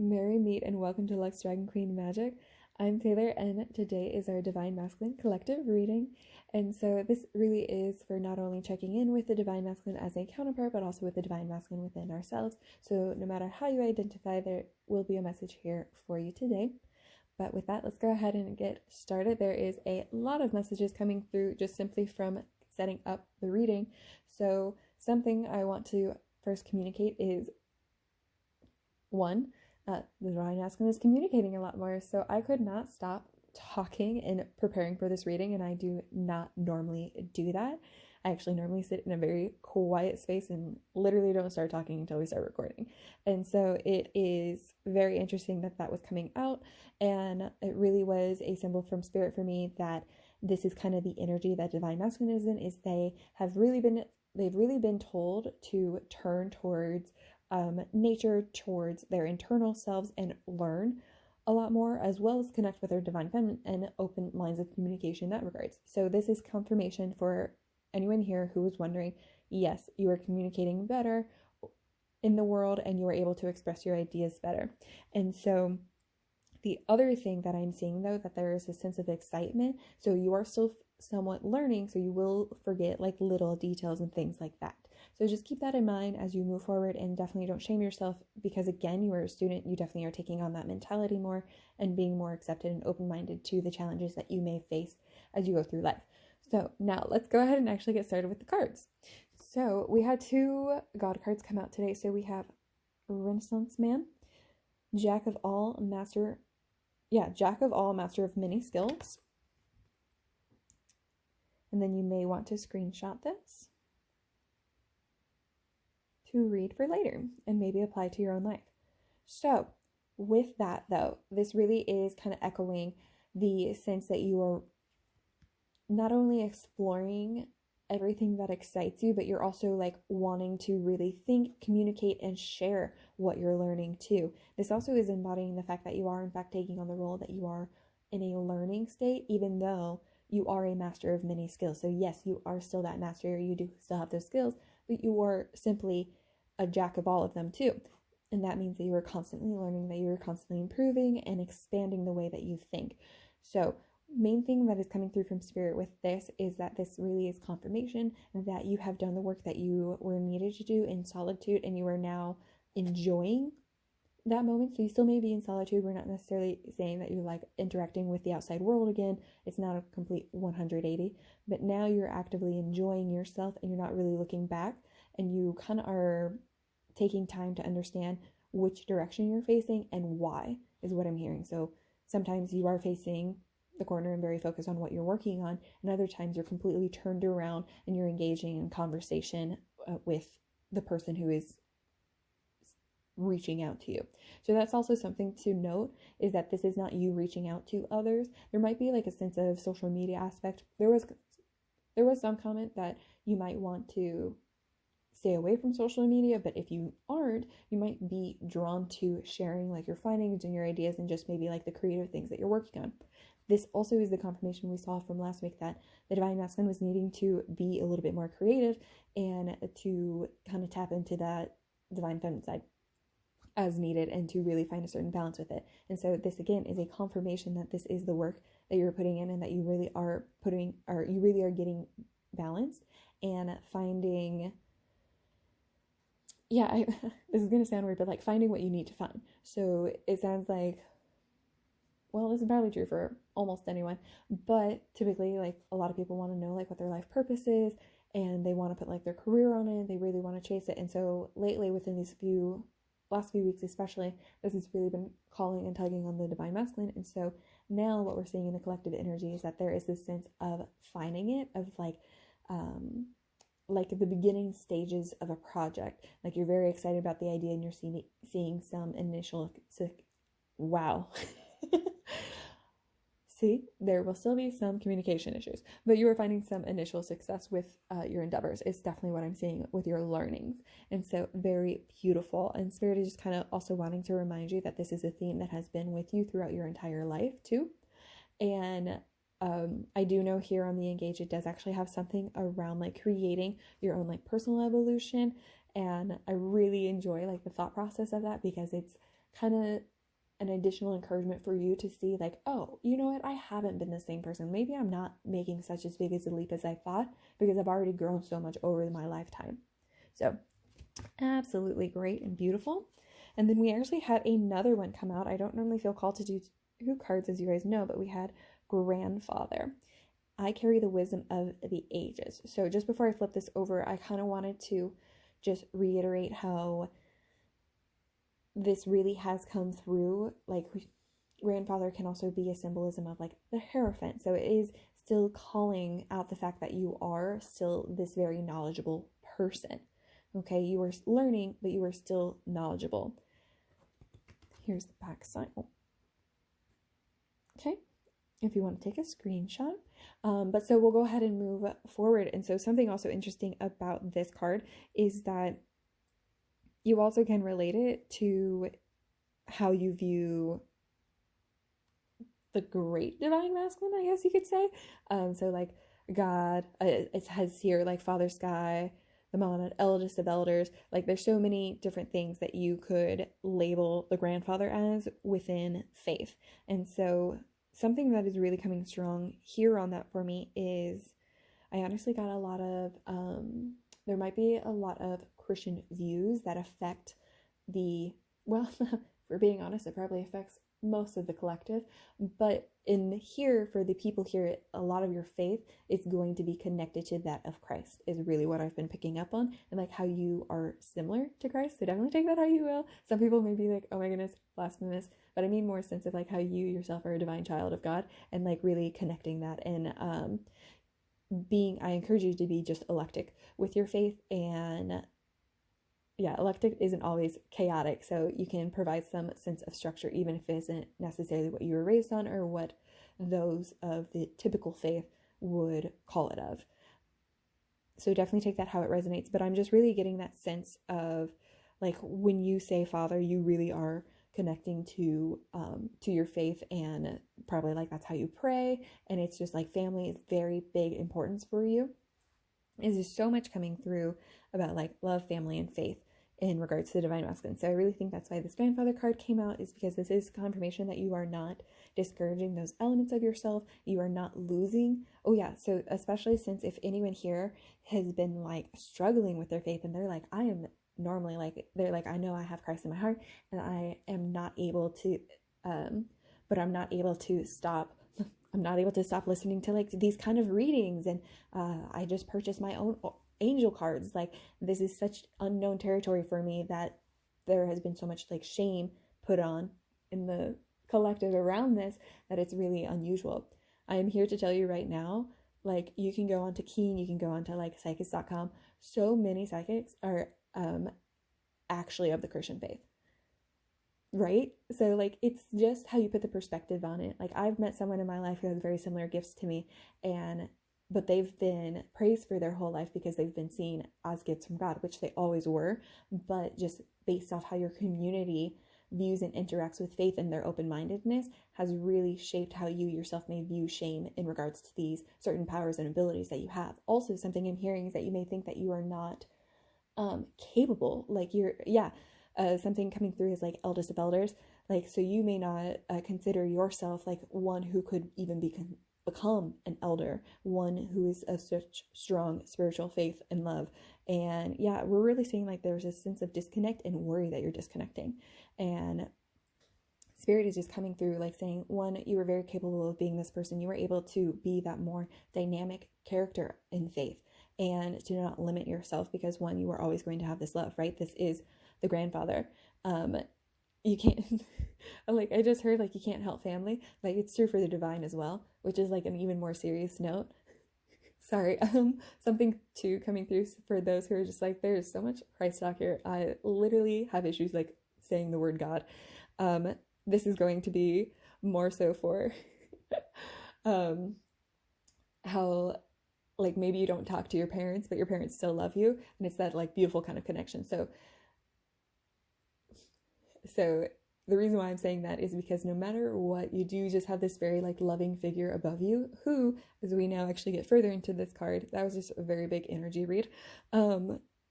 Merry meet and welcome to Lux Dragon Queen Magic. I'm Taylor and today is our Divine Masculine collective reading. And so this really is for not only checking in with the Divine Masculine as a counterpart, but also with the Divine Masculine within ourselves. So no matter how you identify, there will be a message here for you today. But with that, let's go ahead and get started. There is a lot of messages coming through just simply from setting up the reading. So something I want to first communicate is one, the Divine Masculine is communicating a lot more, so I could not stop talking and preparing for this reading, and I do not normally do that. I actually normally sit in a very quiet space and literally don't start talking until we start recording. And so it is very interesting that that was coming out, and it really was a symbol from Spirit for me that this is kind of the energy that Divine Masculine is in, is they've really been told to turn towards nature, towards their internal selves and learn a lot more, as well as connect with their divine feminine and open lines of communication in that regards. So this is confirmation for anyone here who was wondering, yes, you are communicating better in the world and you are able to express your ideas better. And so the other thing that I'm seeing, though, that there is a sense of excitement. So you are still somewhat learning, so you will forget like little details and things like that. So just keep that in mind as you move forward, and definitely don't shame yourself, because again, you are a student, you definitely are taking on that mentality more and being more accepted and open-minded to the challenges that you may face as you go through life. So now let's go ahead and actually get started with the cards. So we had two God cards come out today. So we have Renaissance Man, Jack of all, Master of many skills. And then you may want to screenshot this to read for later and maybe apply to your own life. So with that, though, this really is kind of echoing the sense that you are not only exploring everything that excites you, but you're also like wanting to really think, communicate, and share what you're learning too. This also is embodying the fact that you are in fact taking on the role that you are in a learning state, even though you are a master of many skills. So yes, you are still that master, you do still have those skills, but you are simply a jack of all of them too. And that means that you are constantly learning, that you are constantly improving and expanding the way that you think. So main thing that is coming through from Spirit with this is that this really is confirmation that you have done the work that you were needed to do in solitude, and you are now enjoying that moment. So you still may be in solitude. We're not necessarily saying that you're like interacting with the outside world again. It's not a complete 180, but now you're actively enjoying yourself and you're not really looking back, and you kind of are taking time to understand which direction you're facing and why is what I'm hearing. So sometimes you are facing the corner and very focused on what you're working on, and other times you're completely turned around and you're engaging in conversation with the person who is reaching out to you. So that's also something to note, is that this is not you reaching out to others. There might be like a sense of social media aspect. There was some comment that you might want to stay away from social media, but if you aren't, you might be drawn to sharing like your findings and your ideas and just maybe like the creative things that you're working on. This also is the confirmation we saw from last week that the Divine Masculine was needing to be a little bit more creative and to kind of tap into that Divine Feminine side as needed, and to really find a certain balance with it. And so this again is a confirmation that this is the work that you're putting in, and that you really are getting balanced and finding, this is going to sound weird, but like finding what you need to find. So it sounds like, well, this is probably true for almost anyone, but typically like a lot of people want to know like what their life purpose is, and they want to put like their career on it. They really want to chase it. And so lately, within these last few weeks especially, this has really been calling and tugging on the Divine Masculine. And so now what we're seeing in the collective energy is that there is this sense of finding it, of like the beginning stages of a project. Like you're very excited about the idea, and you're seeing some initial wow. See, there will still be some communication issues, but you are finding some initial success with your endeavors. It's definitely what I'm seeing with your learnings. And so very beautiful. And Spirit is just kind of also wanting to remind you that this is a theme that has been with you throughout your entire life too. And I do know here on the Engage, it does actually have something around like creating your own like personal evolution And I really enjoy like the thought process of that, because it's kind of an additional encouragement for you to see like, oh, you know what, I haven't been the same person. Maybe I'm not making such as big as a leap as I thought, because I've already grown so much over my lifetime. So absolutely great and beautiful. And then we actually had another one come out. I don't normally feel called to do two cards, as you guys know, but we had Grandfather. I carry the wisdom of the ages. So just before I flip this over, I kind of wanted to just reiterate how this really has come through. Like, grandfather can also be a symbolism of like the Hierophant. So it is still calling out the fact that you are still this very knowledgeable person. Okay, you are learning, but you are still knowledgeable. Here's the back side. Okay, if you want to take a screenshot. But so we'll go ahead and move forward. And so something also interesting about this card is that you also can relate it to how you view the great divine masculine, I guess you could say. So like God, it has here like Father Sky, the Monad, eldest of elders. Like there's so many different things that you could label the grandfather as within faith. And so something that is really coming strong here on that for me is I honestly got a lot of, there might be a lot of Christian views that affect the, well, for being honest, it probably affects most of the collective, but in here, for the people here, a lot of your faith is going to be connected to that of Christ, is really what I've been picking up on, and like how you are similar to Christ. So definitely take that how you will. Some people may be like, oh my goodness, blasphemous, but I mean more sense of like how you yourself are a divine child of God, and like really connecting that. And I encourage you to be just eclectic with your faith. And yeah, eclectic isn't always chaotic, so you can provide some sense of structure even if it isn't necessarily what you were raised on or what those of the typical faith would call it of. So definitely take that how it resonates, but I'm just really getting that sense of like when you say Father, you really are connecting to your faith, and probably like that's how you pray, and it's just like family is very big importance for you. Is just so much coming through about like love, family, and faith in regards to the divine masculine. So I really think that's why this grandfather card came out, is because this is confirmation that you are not discouraging those elements of yourself. You are not losing. Oh yeah, so especially since if anyone here has been like struggling with their faith and they're like, I am normally like, they're like, I know I have Christ in my heart and I am not able to, but I'm not able to stop listening to like these kind of readings, and I just purchased my own angel cards. Like this is such unknown territory for me that there has been so much like shame put on in the collective around this that it's really unusual. I am here to tell you right now, like you can go on to Keen, you can go on to like psychics.com. So many psychics are actually of the Christian faith. Right? So like it's just how you put the perspective on it. Like I've met someone in my life who has very similar gifts to me, but they've been praised for their whole life because they've been seen as gifts from God, which they always were, but just based off how your community views and interacts with faith and their open-mindedness has really shaped how you yourself may view shame in regards to these certain powers and abilities that you have. Also, something I'm hearing is that you may think that you are not capable, like something coming through is like eldest of elders, like so you may not consider yourself like one who could even become an elder, one who is of such strong spiritual faith and love. And yeah, we're really seeing like there's a sense of disconnect and worry that you're disconnecting, and Spirit is just coming through like saying, one, you were very capable of being this person. You were able to be that more dynamic character in faith and to not limit yourself, because one, you were always going to have this love, right? This is the grandfather. You can't like I just heard like you can't help family. Like it's true for the divine as well, which is like an even more serious note. Sorry, something too coming through for those who are just like, there's so much Christ talk here. I literally have issues like saying the word God. This is going to be more so for how like maybe you don't talk to your parents, but your parents still love you, and it's that like beautiful kind of connection. So the reason why I'm saying that is because no matter what you do, just have this very like loving figure above you who, as we now actually get further into this card, that was just a very big energy read,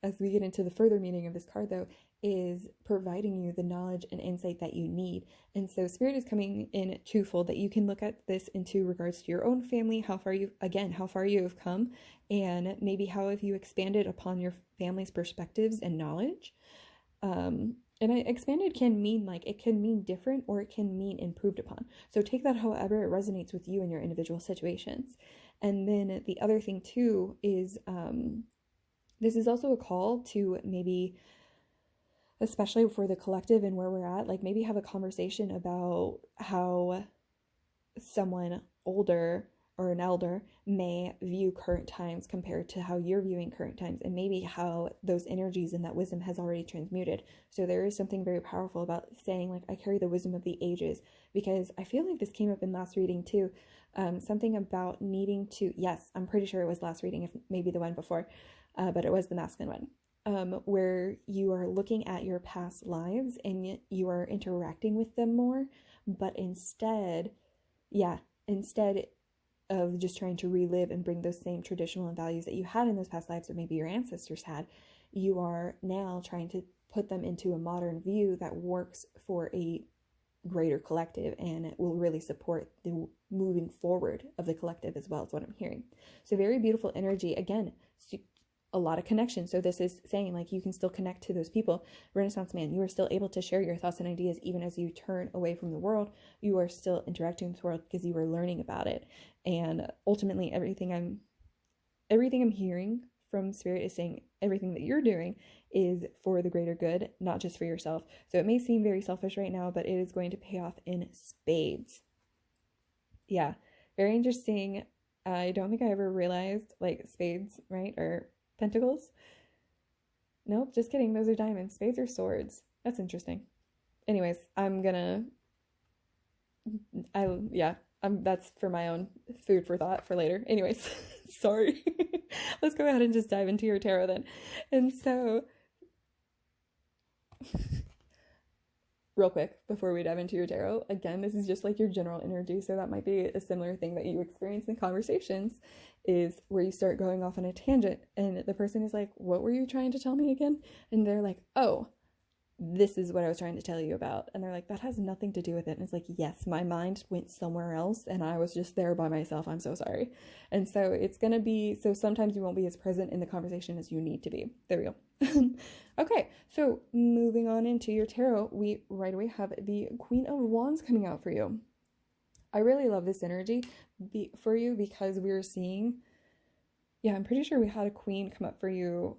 as we get into the further meaning of this card, though, is providing you the knowledge and insight that you need. And so Spirit is coming in twofold, that you can look at this into regards to your own family, how far you have come, and maybe how have you expanded upon your family's perspectives and knowledge. And expanded can mean it can mean different, or it can mean improved upon. So take that however it resonates with you in your individual situations. And then the other thing too is this is also a call to maybe, especially for the collective and where we're at, maybe have a conversation about how someone older or an elder may view current times compared to how you're viewing current times, and maybe how those energies and that wisdom has already transmuted. So there is something very powerful about saying, I carry the wisdom of the ages, because I feel like this came up in last reading too. Something about needing to, yes, I'm pretty sure it was last reading, if maybe the one before, but it was the masculine one, where you are looking at your past lives and you are interacting with them more, but instead of just trying to relive and bring those same traditional and values that you had in those past lives, or maybe your ancestors had, you are now trying to put them into a modern view that works for a greater collective, and it will really support the moving forward of the collective as well, is what I'm hearing. So very beautiful energy. Again, a lot of connection. So this is saying you can still connect to those people. Renaissance man, you are still able to share your thoughts and ideas even as you turn away from the world. You are still interacting with the world because you are learning about it. And ultimately everything I'm hearing from Spirit is saying everything that you're doing is for the greater good, not just for yourself. So it may seem very selfish right now, but it is going to pay off in spades. Yeah, very interesting. I don't think I ever realized spades, right? Or pentacles? Nope, just kidding. Those are diamonds. Spades are swords. That's interesting. Anyways, that's for my own food for thought for later. Anyways, sorry. Let's go ahead and just dive into your tarot then. And so, real quick, before we dive into your tarot, again, this is just your general energy, so that might be a similar thing that you experience in conversations, is where you start going off on a tangent, and the person is like, what were you trying to tell me again? And they're like, oh, this is what I was trying to tell you about. And they're like, that has nothing to do with it. And it's like, yes, my mind went somewhere else and I was just there by myself. I'm so sorry. And so it's going to be, so sometimes you won't be as present in the conversation as you need to be. There we go. Okay, so moving on into your tarot, we right away have the Queen of Wands coming out for you. I really love this energy for you, because we're seeing, I'm pretty sure we had a queen come up for you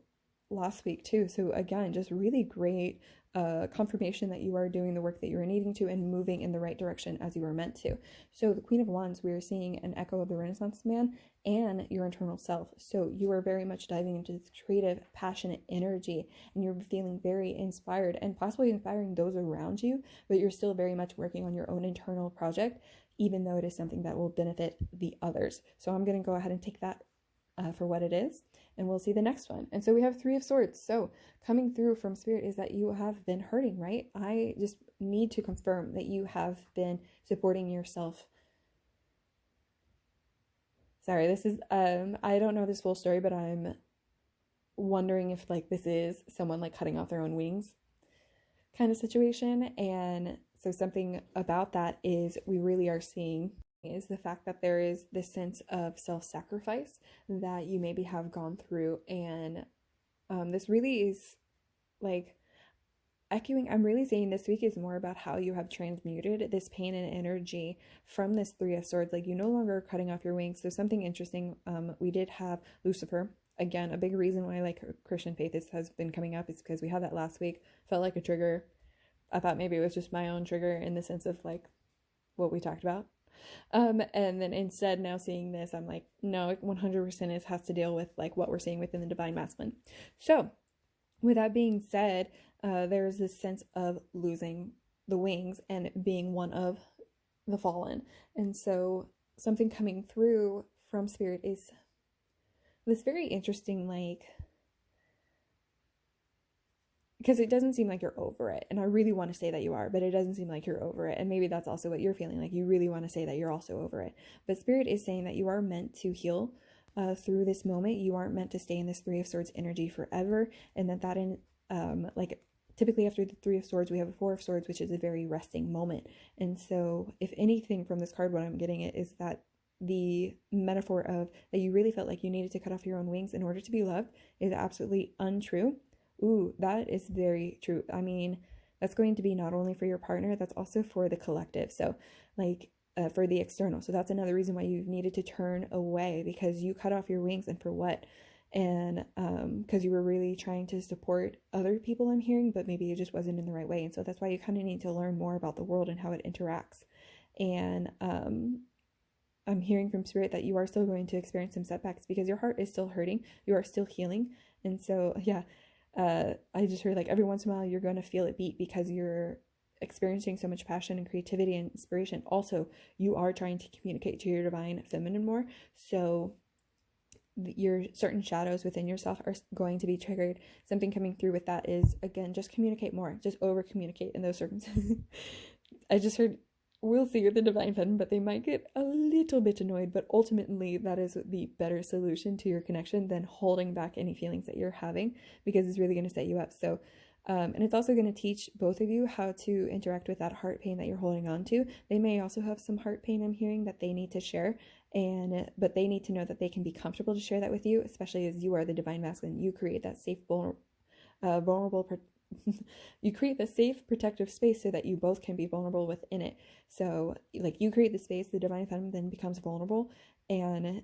last week too. So again, just really great confirmation that you are doing the work that you are needing to and moving in the right direction as you were meant to. So the Queen of Wands, we are seeing an echo of the Renaissance man and your internal self. So you are very much diving into this creative, passionate energy, and you're feeling very inspired and possibly inspiring those around you, but you're still very much working on your own internal project, even though it is something that will benefit the others. So I'm going to go ahead and take that for what it is, and we'll see the next one. And so we have Three of Swords. So coming through from Spirit is that you have been hurting, right? I just need to confirm that you have been supporting yourself. Sorry, this is I don't know this full story, but I'm wondering if this is someone cutting off their own wings kind of situation. And so something about that is we really are seeing is the fact that there is this sense of self-sacrifice that you maybe have gone through, and this really is echoing. I'm really saying this week is more about how you have transmuted this pain and energy from this Three of Swords. You no longer are cutting off your wings. So something interesting, we did have Lucifer. Again, a big reason why Christian faith has been coming up is because we had that last week. Felt like a trigger. I thought maybe it was just my own trigger in the sense of what we talked about. And then instead now seeing this, I'm like, no, it 100% has to deal with what we're seeing within the Divine Masculine. So with that being said, there's this sense of losing the wings and being one of the fallen. And so something coming through from Spirit is this very interesting, because it doesn't seem like you're over it. And I really want to say that you are, but it doesn't seem like you're over it. And maybe that's also what you're feeling, you really want to say that you're also over it. But Spirit is saying that you are meant to heal through this moment. You aren't meant to stay in this Three of Swords energy forever, and that in like typically after the Three of Swords we have a Four of Swords, which is a very resting moment. And so if anything from this card, what I'm getting it is that the metaphor of that you really felt like you needed to cut off your own wings in order to be loved is absolutely untrue. Ooh, that is very true. I mean, that's going to be not only for your partner, that's also for the collective. So like for the external. So that's another reason why you've needed to turn away, because you cut off your wings, and for what? And because you were really trying to support other people, I'm hearing, but maybe it just wasn't in the right way. And so that's why you kind of need to learn more about the world and how it interacts. And I'm hearing from Spirit that you are still going to experience some setbacks because your heart is still hurting. You are still healing. And so, yeah, I just heard like every once in a while you're going to feel it beat because you're experiencing so much passion and creativity and inspiration. Also, you are trying to communicate to your divine feminine more. So your certain shadows within yourself are going to be triggered. Something coming through with that is, again, just communicate more. Just over communicate in those circumstances. I just heard, we'll see with the divine feminine, but they might get a little bit annoyed, but ultimately that is the better solution to your connection than holding back any feelings that you're having, because it's really going to set you up. So and it's also going to teach both of you how to interact with that heart pain that you're holding on to. They may also have some heart pain, I'm hearing, that they need to share, but they need to know that they can be comfortable to share that with you, especially as you are the divine masculine. You create that safe, vulnerable you create the safe, protective space so that you both can be vulnerable within it. So like you create the space, the divine feminine then becomes vulnerable, and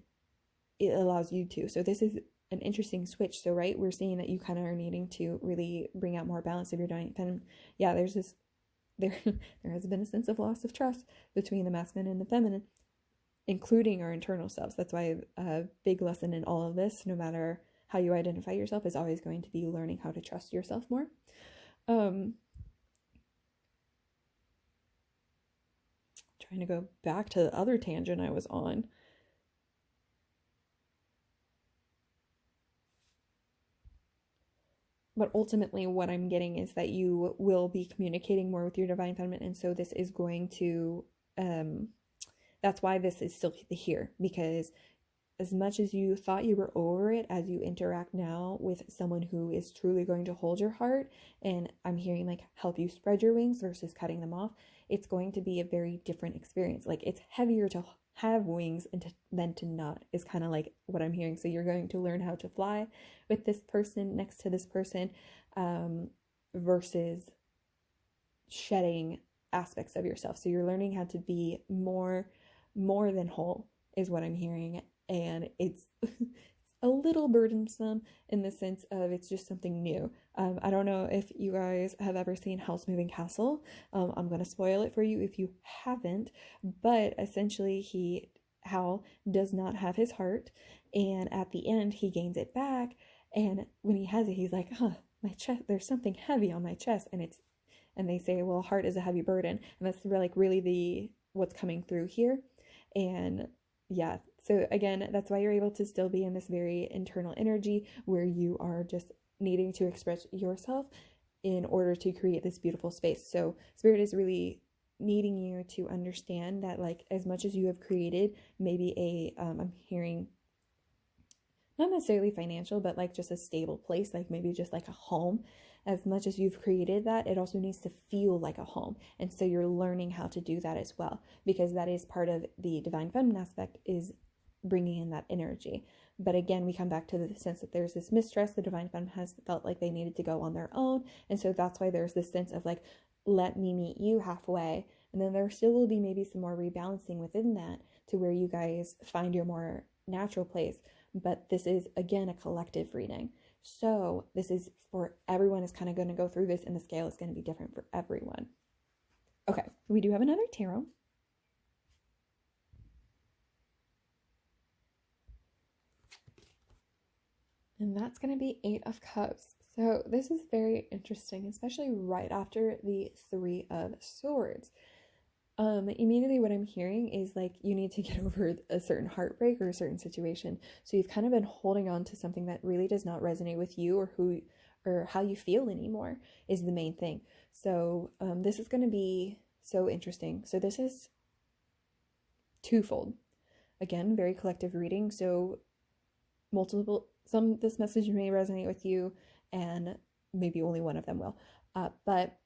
it allows you to. So this is an interesting switch. So right, we're seeing that you kind of are needing to really bring out more balance of your divine feminine. Yeah, there has been a sense of loss of trust between the masculine and the feminine, including our internal selves. That's why a big lesson in all of this, no matter how you identify yourself, is always going to be learning how to trust yourself more. Trying to go back to the other tangent I was on. But ultimately what I'm getting is that you will be communicating more with your divine feminine. And so this is going to, that's why this is still here, because as much as you thought you were over it, as you interact now with someone who is truly going to hold your heart, and I'm hearing like help you spread your wings versus cutting them off, it's going to be a very different experience. Like it's heavier to have wings than to not, is kind of like what I'm hearing. So you're going to learn how to fly with this person, next to this person, versus shedding aspects of yourself. So you're learning how to be more than whole, is what I'm hearing. And it's a little burdensome in the sense of it's just something new. I don't know if you guys have ever seen Howl's Moving Castle. I'm going to spoil it for you if you haven't, but essentially Howl does not have his heart, and at the end he gains it back, and when he has it, he's like, my chest, there's something heavy on my chest, and they say, well, heart is a heavy burden, and that's really what's coming through here. And yeah, so again, that's why you're able to still be in this very internal energy where you are just needing to express yourself in order to create this beautiful space. So Spirit is really needing you to understand that, like, as much as you have created maybe I'm hearing not necessarily financial, but like just a stable place, like maybe just like a home. As much as you've created that, it also needs to feel like a home. And so you're learning how to do that as well, because that is part of the divine feminine aspect, is bringing in that energy. But again, we come back to the sense that there's this mistrust. The divine feminine has felt like they needed to go on their own. And so that's why there's this sense of like, let me meet you halfway. And then there still will be maybe some more rebalancing within that to where you guys find your more natural place. But this is, again, a collective reading. So this is for everyone is kind of going to go through this, and the scale is going to be different for everyone. Okay, we do have another tarot. And that's going to be 8 of Cups. So this is very interesting, especially right after the 3 of Swords. Immediately what I'm hearing is like you need to get over a certain heartbreak or a certain situation. So you've kind of been holding on to something that really does not resonate with you or how you feel anymore, is the main thing. So this is going to be so interesting. So this is twofold. Again, very collective reading. So this message may resonate with you, and maybe only one of them will. But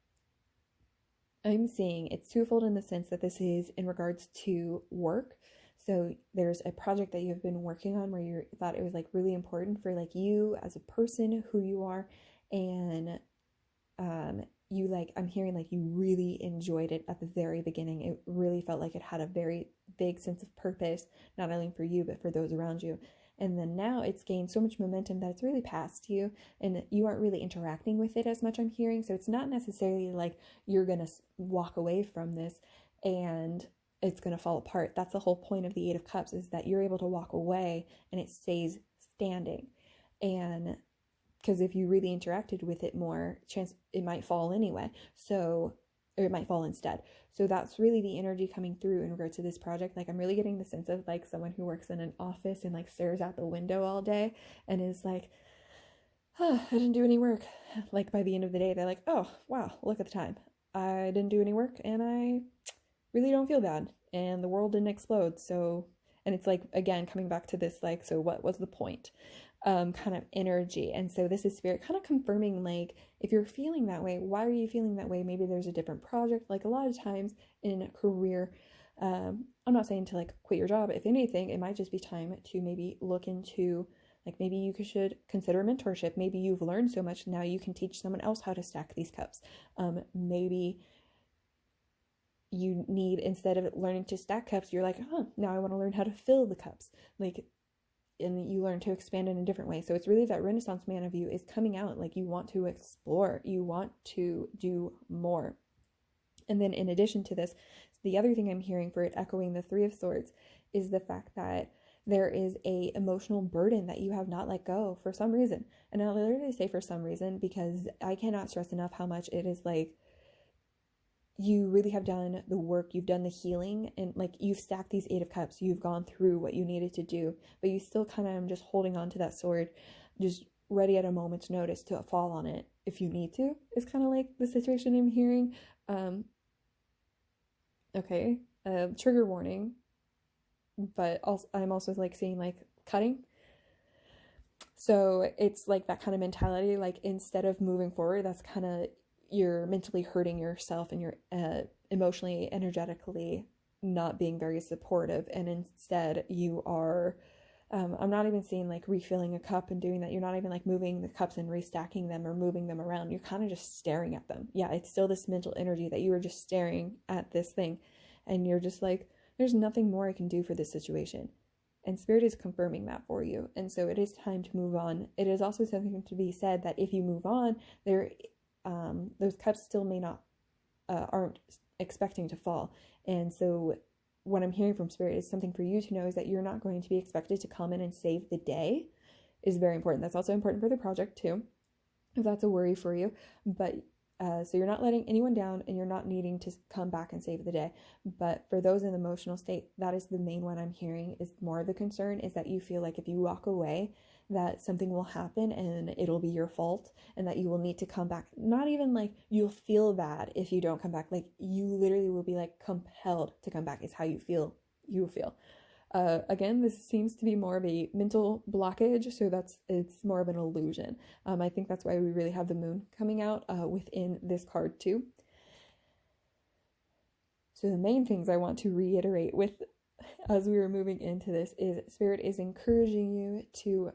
I'm seeing it's twofold in the sense that this is in regards to work. So there's a project that you've been working on where you thought it was like really important for like you as a person, who you are, and you like, I'm hearing like you really enjoyed it at the very beginning. It really felt like it had a very big sense of purpose, not only for you, but for those around you. And then now it's gained so much momentum that it's really past you and you aren't really interacting with it as much, I'm hearing. So it's not necessarily like you're going to walk away from this and it's going to fall apart. That's the whole point of the Eight of Cups, is that you're able to walk away and it stays standing. And because if you really interacted with it more, chance it might fall anyway. So, or it might fall instead. So that's really the energy coming through in regards to this project. Like I'm really getting the sense of like someone who works in an office and like stares out the window all day and is like, oh, I didn't do any work. Like by the end of the day, they're like, oh, wow, look at the time. I didn't do any work and I really don't feel bad and the world didn't explode. So, and it's like, again, coming back to this, like, so what was the point? Kind of energy. And so this is Spirit kind of confirming, like, if you're feeling that way, why are you feeling that way? Maybe there's a different project. Like a lot of times in a career, I'm not saying to like quit your job. If anything, it might just be time to maybe look into, like, maybe you should consider mentorship. Maybe you've learned so much now you can teach someone else how to stack these cups. Maybe you need, instead of learning to stack cups, you're like, oh, now I want to learn how to fill the cups. Like, and you learn to expand in a different way. So it's really that Renaissance man of you is coming out. Like you want to explore, you want to do more. And then in addition to this, the other thing I'm hearing for it echoing the Three of Swords is the fact that there is a emotional burden that you have not let go for some reason. And I literally say for some reason, because I cannot stress enough how much it is like, you really have done the work, you've done the healing, and like you've stacked these Eight of Cups, you've gone through what you needed to do, but you still kind of just holding on to that sword, just ready at a moment's notice to fall on it if you need to, is kind of like the situation I'm hearing. Okay, trigger warning, but also I'm also like seeing like cutting. So it's like that kind of mentality, like instead of moving forward, that's kind of, you're mentally hurting yourself and you're emotionally, energetically not being very supportive. And instead you are, I'm not even seeing like refilling a cup and doing that. You're not even like moving the cups and restacking them or moving them around. You're kind of just staring at them. Yeah, it's still this mental energy that you were just staring at this thing. And you're just like, there's nothing more I can do for this situation. And Spirit is confirming that for you. And so it is time to move on. It is also something to be said that if you move on, those cups still may not, aren't expecting to fall. And so what I'm hearing from Spirit is something for you to know is that you're not going to be expected to come in and save the day is very important. That's also important for the project too, if that's a worry for you. But so you're not letting anyone down and you're not needing to come back and save the day. But for those in an emotional state, that is the main one I'm hearing is more of the concern, is that you feel like if you walk away, that something will happen and it'll be your fault and that you will need to come back. Not even like you'll feel bad if you don't come back. Like you literally will be like compelled to come back is how you feel. Again, this seems to be more of a mental blockage, so it's more of an illusion. I think that's why we really have the moon coming out within this card too. So the main things I want to reiterate with as we were moving into this is Spirit is encouraging you to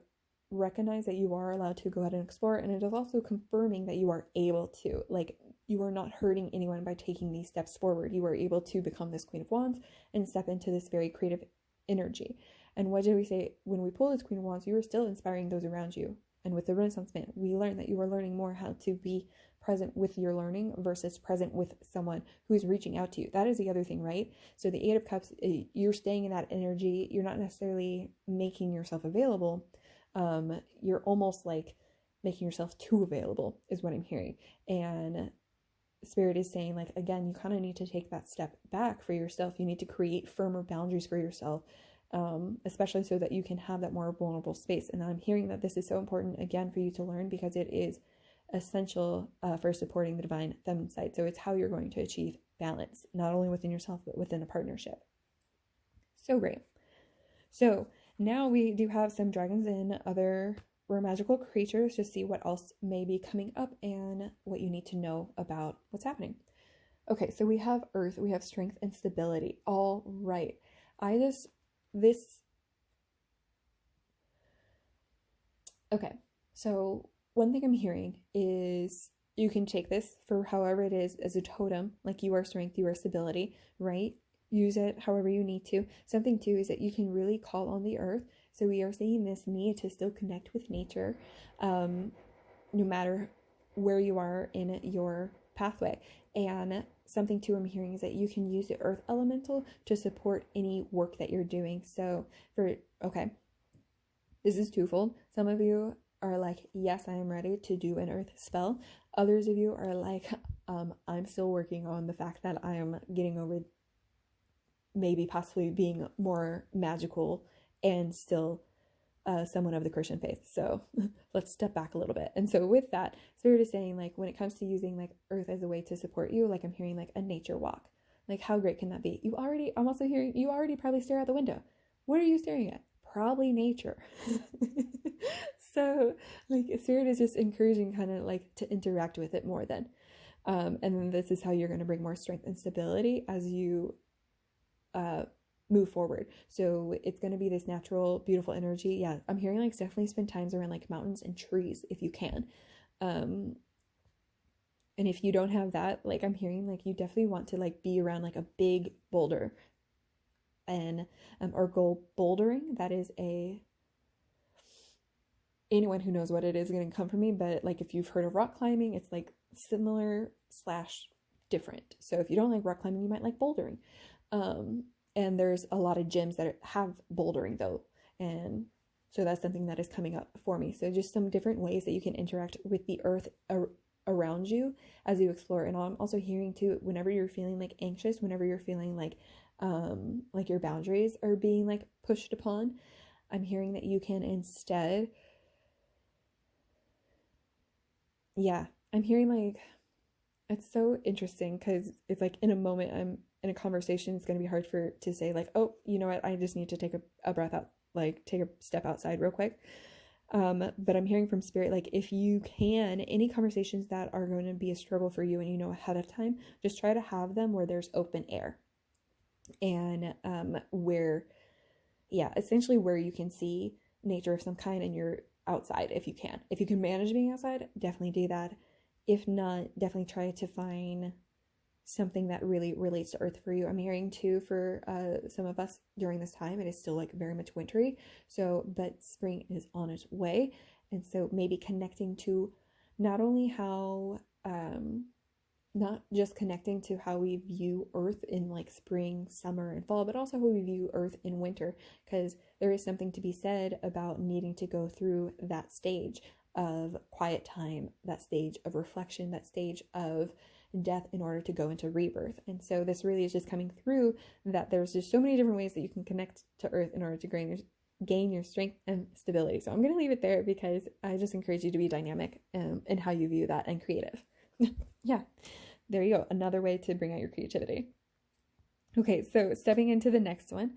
recognize that you are allowed to go ahead and explore, and it is also confirming that you are able to, like, you are not hurting anyone by taking these steps forward. You are able to become this Queen of Wands and step into this very creative energy. And what did we say when we pull this Queen of Wands? You are still inspiring those around you. And with the Renaissance man, we learned that you are learning more how to be present with your learning versus present with someone who's reaching out to you. That is the other thing, right? So the Eight of Cups, you're staying in that energy. You're not necessarily making yourself available. You're almost like making yourself too available is what I'm hearing. And Spirit is saying, like, again, you kind of need to take that step back for yourself. You need to create firmer boundaries for yourself, especially so that you can have that more vulnerable space. And I'm hearing that this is so important, again, for you to learn because it is essential for supporting the divine feminine side. So it's how you're going to achieve balance, not only within yourself, but within a partnership. So great. So now we do have some dragons and other rare magical creatures to see what else may be coming up and what you need to know about what's happening. Okay, so we have Earth, we have strength and stability. All right. Okay, so one thing I'm hearing is you can take this for however it is as a totem, like you are strength, you are stability, right? Use it however you need to. Something too is that you can really call on the earth. So we are seeing this need to still connect with nature, no matter where you are in your pathway. And something too I'm hearing is that you can use the earth elemental to support any work that you're doing. So this is twofold. Some of you are like, yes, I am ready to do an earth spell. Others of you are like, I'm still working on the fact that I am getting over maybe possibly being more magical and still someone of the Christian faith. So let's step back a little bit. And so with that, Spirit is saying, like, when it comes to using like earth as a way to support you, like I'm hearing like a nature walk. Like, how great can that be? I'm also hearing you already probably stare out the window. What are you staring at? Probably nature. So like Spirit is just encouraging kind of like to interact with it more then. And then this is how you're going to bring more strength and stability as you move forward. So it's going to be this natural, beautiful energy. Yeah, I'm hearing like definitely spend times around like mountains and trees if you can. And if you don't have that, like I'm hearing like you definitely want to like be around like a big boulder. And or go bouldering, that is anyone who knows what it is going to come from me, but like if you've heard of rock climbing, it's like similar / different. So if you don't like rock climbing, you might like bouldering. And there's a lot of gyms that have bouldering though, and so that's something that is coming up for me. So just some different ways that you can interact with the earth around you as you explore. And I'm also hearing too, whenever you're feeling like anxious, whenever you're feeling like your boundaries are being like pushed upon, I'm hearing that you can instead, I'm hearing like, it's so interesting because it's like in a moment I'm in a conversation, it's going to be hard to say like, oh, you know what, I just need to take a breath out, like take a step outside real quick. But I'm hearing from Spirit, like if you can, any conversations that are going to be a struggle for you and you know ahead of time, just try to have them where there's open air. And essentially where you can see nature of some kind and you're outside if you can. If you can manage being outside, definitely do that. If not, definitely try to find something that really relates to earth for you. I'm hearing too for some of us during this time, it is still like very much wintry. So, but spring is on its way. And so maybe connecting to not only how, not just connecting to how we view earth in like spring, summer, and fall, but also how we view earth in winter, because there is something to be said about needing to go through that stage of quiet time, that stage of reflection, that stage of death in order to go into rebirth. And so this really is just coming through that there's just so many different ways that you can connect to earth in order to gain your strength and stability. So I'm going to leave it there because I just encourage you to be dynamic in how you view that and creative. Yeah, there you go. Another way to bring out your creativity. Okay, so stepping into the next one,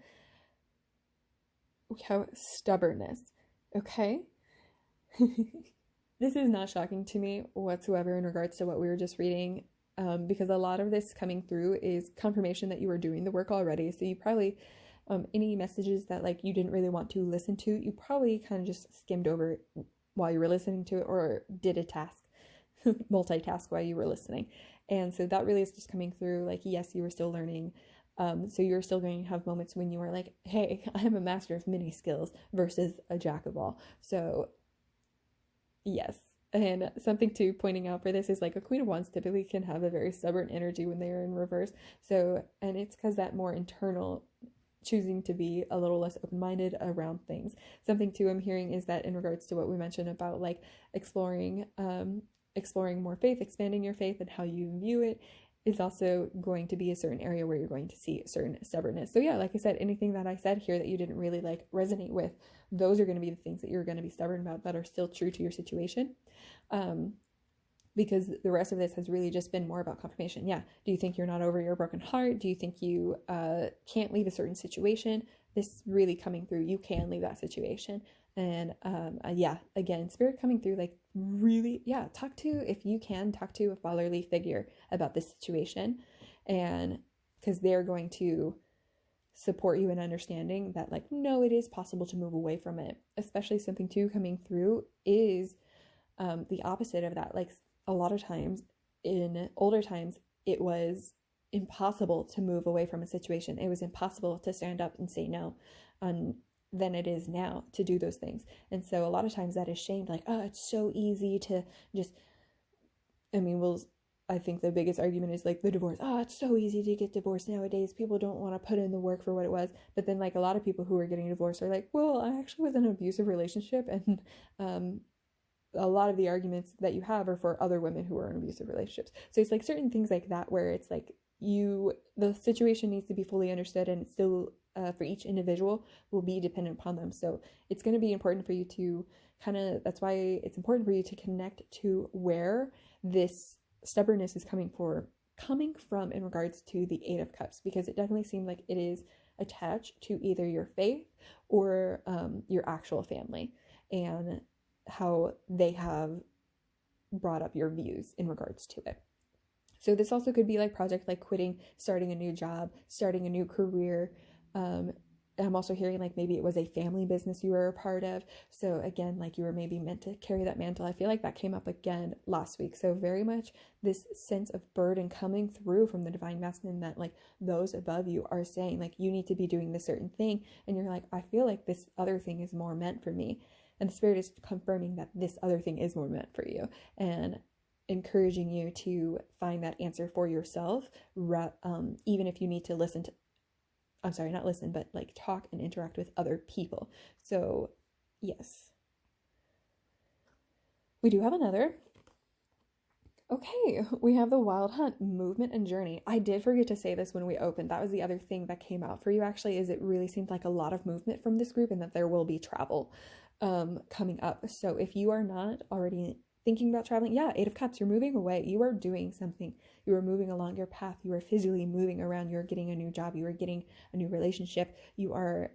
we have stubbornness. Okay. This is not shocking to me whatsoever in regards to what we were just reading, because a lot of this coming through is confirmation that you were doing the work already. So you probably, any messages that like you didn't really want to listen to, you probably kind of just skimmed over it while you were listening to it, or did a task, multitask while you were listening. And so that really is just coming through like, yes, you were still learning. So you're still going to have moments when you are like, hey, I'm a master of many skills versus a jack of all. So yes. And something to pointing out for this is like a Queen of Wands typically can have a very stubborn energy when they are in reverse. So, and it's because that more internal choosing to be a little less open-minded around things. Something too I'm hearing is that in regards to what we mentioned about like exploring more faith, expanding your faith and how you view it, is also going to be a certain area where you're going to see a certain stubbornness. So yeah, like I said, anything that I said here that you didn't really like resonate with, those are going to be the things that you're going to be stubborn about that are still true to your situation. because the rest of this has really just been more about confirmation. Yeah. Do you think you're not over your broken heart? Do you think you can't leave a certain situation? This really coming through. You can leave that situation. And yeah, again, spirit coming through, like really, yeah, if you can, talk to a fatherly figure about this situation. And because they're going to support you in understanding that, like, no, it is possible to move away from it. Especially something too coming through is the opposite of that. Like, a lot of times in older times, it was impossible to move away from a situation. It was impossible to stand up and say no, than it is now to do those things. And so a lot of times that is shamed, like, oh, it's so easy to just, I mean, I think the biggest argument is like the divorce. Oh, it's so easy to get divorced nowadays. People don't want to put in the work for what it was. But then, like, a lot of people who are getting divorced are like, well, I actually was in an abusive relationship. And a lot of the arguments that you have are for other women who are in abusive relationships. So it's like certain things like that where it's like the situation needs to be fully understood, and it's still for each individual will be dependent upon them. So it's going to be important for you to that's why it's important for you to connect to where this stubbornness is coming from in regards to the Eight of Cups, because it definitely seemed like it is attached to either your faith or your actual family, and how they have brought up your views in regards to it. So this also could be like project like quitting, starting a new job, starting a new career. I'm also hearing like maybe it was a family business you were a part of. So again, like you were maybe meant to carry that mantle. I feel like that came up again last week. So very much this sense of burden coming through from the divine masculine, that like those above you are saying like you need to be doing this certain thing, and you're like, I feel like this other thing is more meant for me. And the spirit is confirming that this other thing is more meant for you, and encouraging you to find that answer for yourself, even if you need to like talk and interact with other people. So yes, we do have another. Okay, we have the Wild Hunt, movement and journey. I did forget to say this when we opened. That was the other thing that came out for you actually, is it really seemed like a lot of movement from this group, and that there will be travel coming up. So if you are not already thinking about traveling, yeah, Eight of Cups, you're moving away. You are doing something. You are moving along your path. You are physically moving around. You're getting a new job. You are getting a new relationship. You are,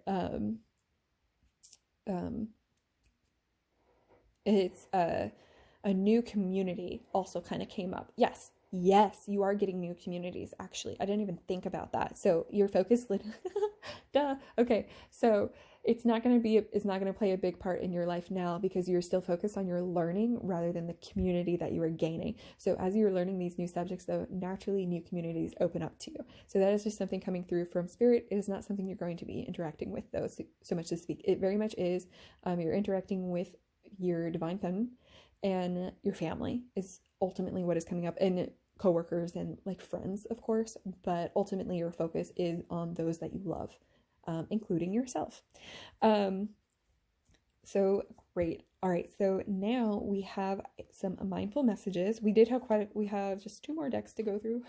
it's a new community also kind of came up. Yes, you are getting new communities. Actually, I didn't even think about that. So your focus, duh. Okay, so it's not going to play a big part in your life now, because you're still focused on your learning rather than the community that you are gaining. So as you're learning these new subjects, though, naturally new communities open up to you. So that is just something coming through from spirit. It is not something you're going to be interacting with, though, so much to speak. It very much is you're interacting with your divine feminine, and your family is ultimately what is coming up, and coworkers and like friends, of course, but ultimately your focus is on those that you love, including yourself. So great. All right, so now we have some mindful messages. We have just 2 more decks to go through,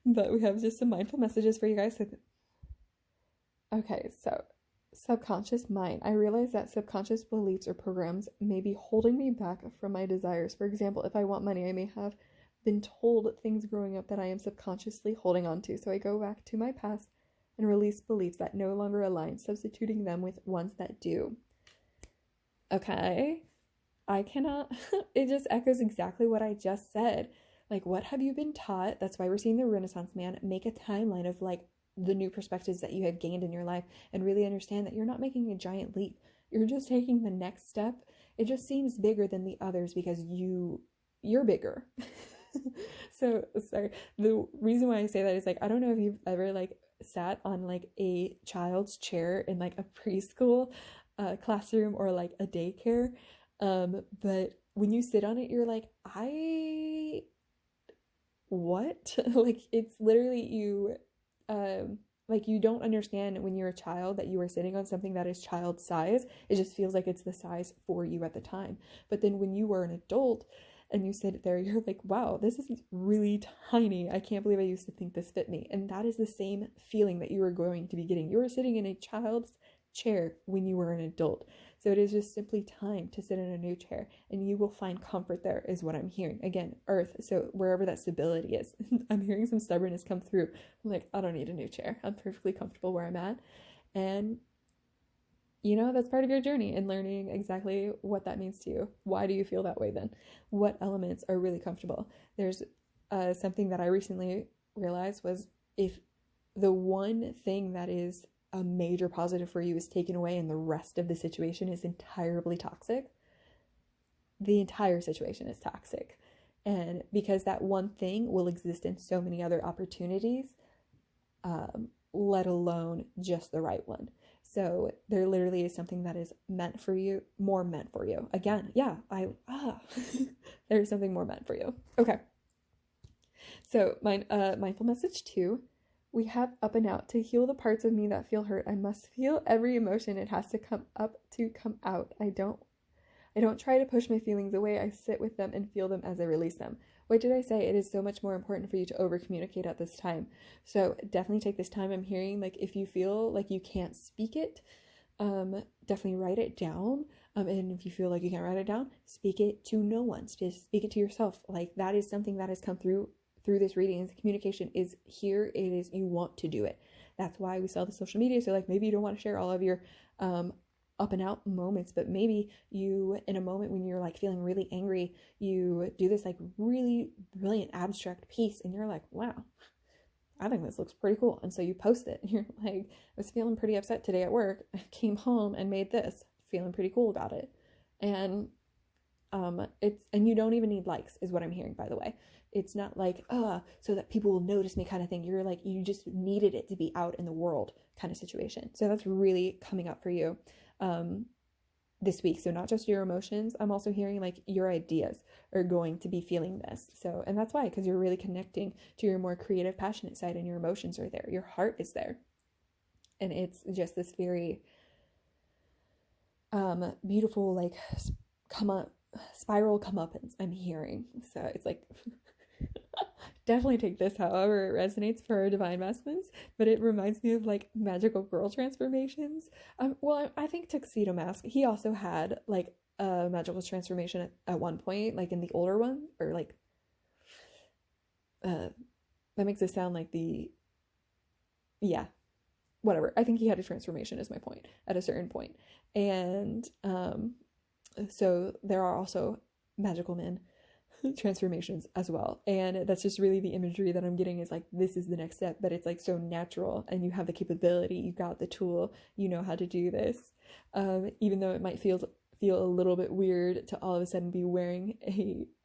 but we have just some mindful messages for you guys. Okay, so subconscious mind. I realize that subconscious beliefs or programs may be holding me back from my desires. For example, if I want money, I may have been told things growing up that I am subconsciously holding on to. So I go back to my past and release beliefs that no longer align, substituting them with ones that do. Okay, I cannot, it just echoes exactly what I just said. Like, what have you been taught? That's why we're seeing the Renaissance man. Make a timeline of like the new perspectives that you have gained in your life, and really understand that you're not making a giant leap. You're just taking the next step. It just seems bigger than the others because you're bigger. So sorry. The reason why I say that is like, I don't know if you've ever like sat on like a child's chair in like a preschool classroom or like a daycare, but when you sit on it, you're like, what? Like, it's literally you, like, you don't understand when you're a child that you are sitting on something that is child size. It just feels like it's the size for you at the time. But then when you were an adult and you sit there, you're like, wow, this is really tiny. I can't believe I used to think this fit me. And that is the same feeling that you are going to be getting. You are sitting in a child's chair when you were an adult. So it is just simply time to sit in a new chair, and you will find comfort there, is what I'm hearing. Again, earth, so wherever that stability is. I'm hearing some stubbornness come through. I'm like, I don't need a new chair. I'm perfectly comfortable where I'm at. And that's part of your journey in learning exactly what that means to you. Why do you feel that way then? What elements are really comfortable? There's something that I recently realized was, if the one thing that is a major positive for you is taken away and the rest of the situation is entirely toxic, the entire situation is toxic. And because that one thing will exist in so many other opportunities, let alone just the right one. So there literally is something that is meant for you, more meant for you. Again, yeah, there's something more meant for you. Okay. So mindful message 2, we have up and out. To heal the parts of me that feel hurt, I must feel every emotion. It has to come up to come out. I don't try to push my feelings away. I sit with them and feel them as I release them. What did I say? It is so much more important for you to over communicate at this time. So definitely take this time. I'm hearing, like, if you feel like you can't speak it, definitely write it down. And if you feel like you can't write it down, speak it to no one. Just speak it to yourself. Like, that is something that has come through this reading. The communication is here. It is, you want to do it. That's why we sell the social media. So like, maybe you don't want to share all of your up and out moments, but maybe you, in a moment when you're like feeling really angry, you do this like really brilliant abstract piece and you're like, wow, I think this looks pretty cool. And so you post it and you're like, I was feeling pretty upset today at work. I came home and made this, feeling pretty cool about it. And and you don't even need likes, is what I'm hearing, by the way. It's not like, so that people will notice me kind of thing. You're like, you just needed it to be out in the world kind of situation. So that's really coming up for you this week. So not just your emotions, I'm also hearing like your ideas are going to be feeling this. So, and that's why, because you're really connecting to your more creative, passionate side, and your emotions are there. Your heart is there. And it's just this very beautiful, like, spiral comeuppance I'm hearing. So it's like, definitely take this however it resonates for our divine masculines, but it reminds me of like magical girl transformations. Well, I think Tuxedo Mask, he also had like a magical transformation at one point, like in the older one, or like that makes it sound like whatever. I think he had a transformation, is my point, at a certain point. And so there are also magical men transformations as well. And that's just really the imagery that I'm getting, is like, this is the next step, but it's like so natural, and you have the capability, you got the tool, you know how to do this. Even though it might feel a little bit weird to all of a sudden be wearing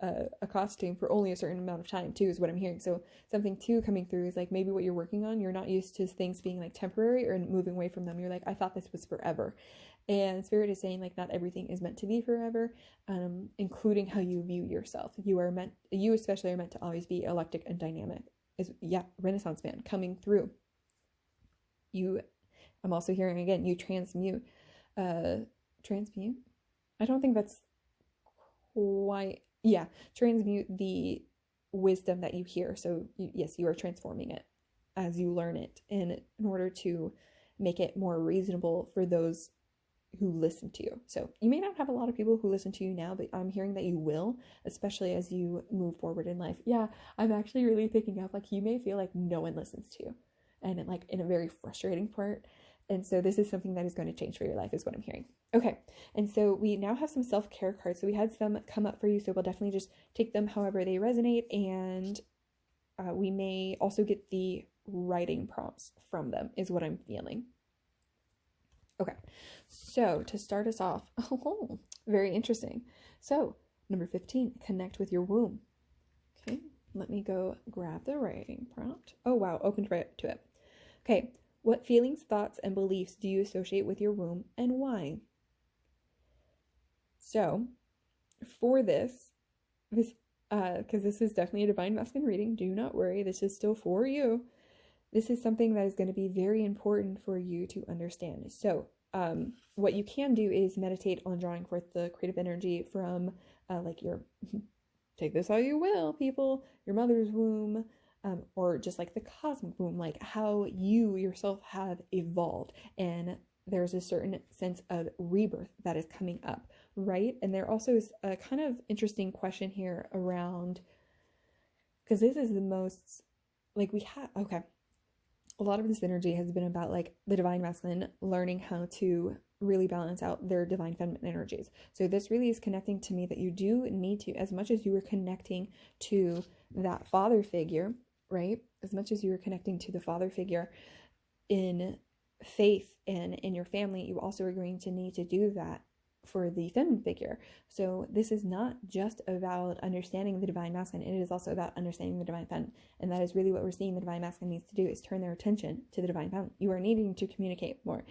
a costume for only a certain amount of time too, is what I'm hearing. So something too coming through is like, maybe what you're working on, you're not used to things being like temporary or moving away from them. You're like, I thought this was forever. And Spirit is saying like, not everything is meant to be forever, including how you view yourself. You especially are meant to always be electric and dynamic. Renaissance man coming through. I'm also hearing again, you transmute. Transmute? I don't think that's quite, transmute the wisdom that you hear. So yes, you are transforming it as you learn it, in order to make it more reasonable for those who listen to you. So you may not have a lot of people who listen to you now, but I'm hearing that you will, especially as you move forward in life. Yeah, I'm actually really picking up, like, you may feel like no one listens to you, and like in a very frustrating part. And so this is something that is going to change for your life, is what I'm hearing. Okay, and so we now have some self-care cards. So we had some come up for you, so we'll definitely just take them however they resonate, and we may also get the writing prompts from them, is what I'm feeling. Okay, so to start us off, very interesting. So number 15, connect with your womb. Okay, let me go grab the writing prompt. Oh wow, opened right up to it. Okay, what feelings, thoughts, and beliefs do you associate with your womb, and why? So for this, because this is definitely a divine masculine reading, do not worry, this is still for you. This is something that is going to be very important for you to understand. So what you can do is meditate on drawing forth the creative energy from like your, take this how you will, people, your mother's womb, or just like the cosmic womb, like how you yourself have evolved. And there's a certain sense of rebirth that is coming up, right? And there also is a kind of interesting question here around, because this is the most, like, we have, okay, a lot of this energy has been about like the divine masculine learning how to really balance out their divine feminine energies. So this really is connecting to me that you do need to, as much as you were connecting to that father figure, right? As much as you were connecting to the father figure in faith and in your family, you also are going to need to do that for the feminine figure. So this is not just about understanding the divine masculine, it is also about understanding the divine feminine. And that is really what we're seeing the divine masculine needs to do, is turn their attention to the divine feminine. You are needing to communicate more.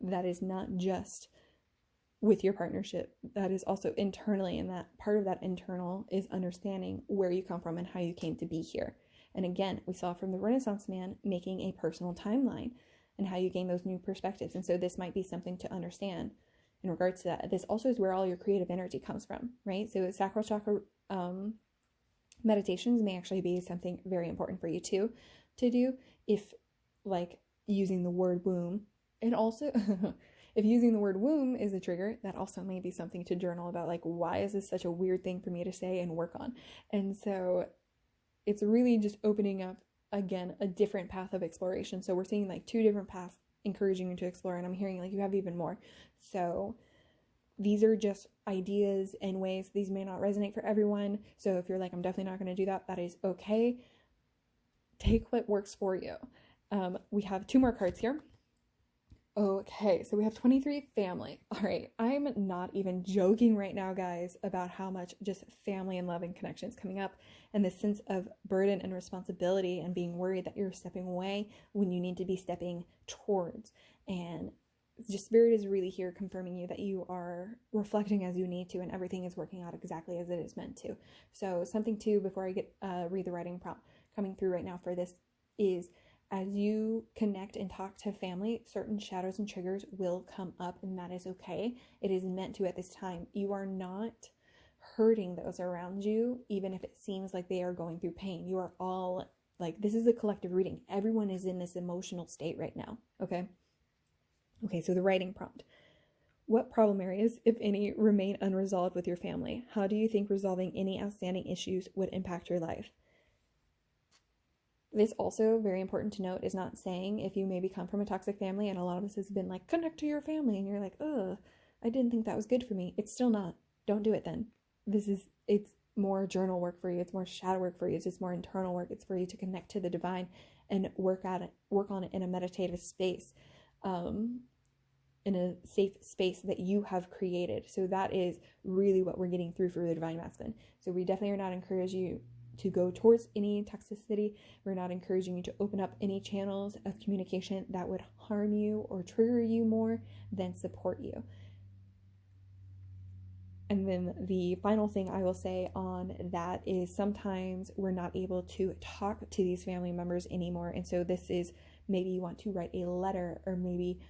That is not just with your partnership, that is also internally, and that part of that internal is understanding where you come from and how you came to be here. And again, we saw from the Renaissance man making a personal timeline and how you gain those new perspectives. And so this might be something to understand in regards to that. This also is where all your creative energy comes from, right? So sacral chakra meditations may actually be something very important for you too to do, if like using the word womb. And also if using the word womb is a trigger, that also may be something to journal about, like, why is this such a weird thing for me to say and work on? And so it's really just opening up, again, a different path of exploration. So we're seeing like 2 different paths encouraging you to explore, and I'm hearing like you have even more. So these are just ideas and ways. These may not resonate for everyone. So if you're like, I'm definitely not going to do that, that is okay. Take what works for you. We have 2 more cards here. Okay, so we have 23, family. All right, I'm not even joking right now, guys, about how much just family and love and connection is coming up, and this sense of burden and responsibility and being worried that you're stepping away when you need to be stepping towards. And just Spirit is really here confirming you that you are reflecting as you need to, and everything is working out exactly as it is meant to. So something too, before I get read the writing prompt coming through right now for this, is as you connect and talk to family, certain shadows and triggers will come up, and that is okay. It is meant to at this time. You are not hurting those around you, even if it seems like they are going through pain. You are all, like, this is a collective reading. Everyone is in this emotional state right now, okay? Okay, so the writing prompt. What problem areas, if any, remain unresolved with your family? How do you think resolving any outstanding issues would impact your life? This also, very important to note, is not saying if you maybe come from a toxic family, and a lot of us has been like, connect to your family, and you're like, ugh, I didn't think that was good for me. It's still not. Don't do it then. It's more journal work for you. It's more shadow work for you. It's just more internal work. It's for you to connect to the divine and work on it in a meditative space, in a safe space that you have created. So that is really what we're getting through for the divine masculine. So we definitely are not encouraging you to go towards any toxicity. We're not encouraging you to open up any channels of communication that would harm you or trigger you more than support you. And then the final thing I will say on that is sometimes we're not able to talk to these family members anymore. And so this is, maybe you want to write a letter, or maybe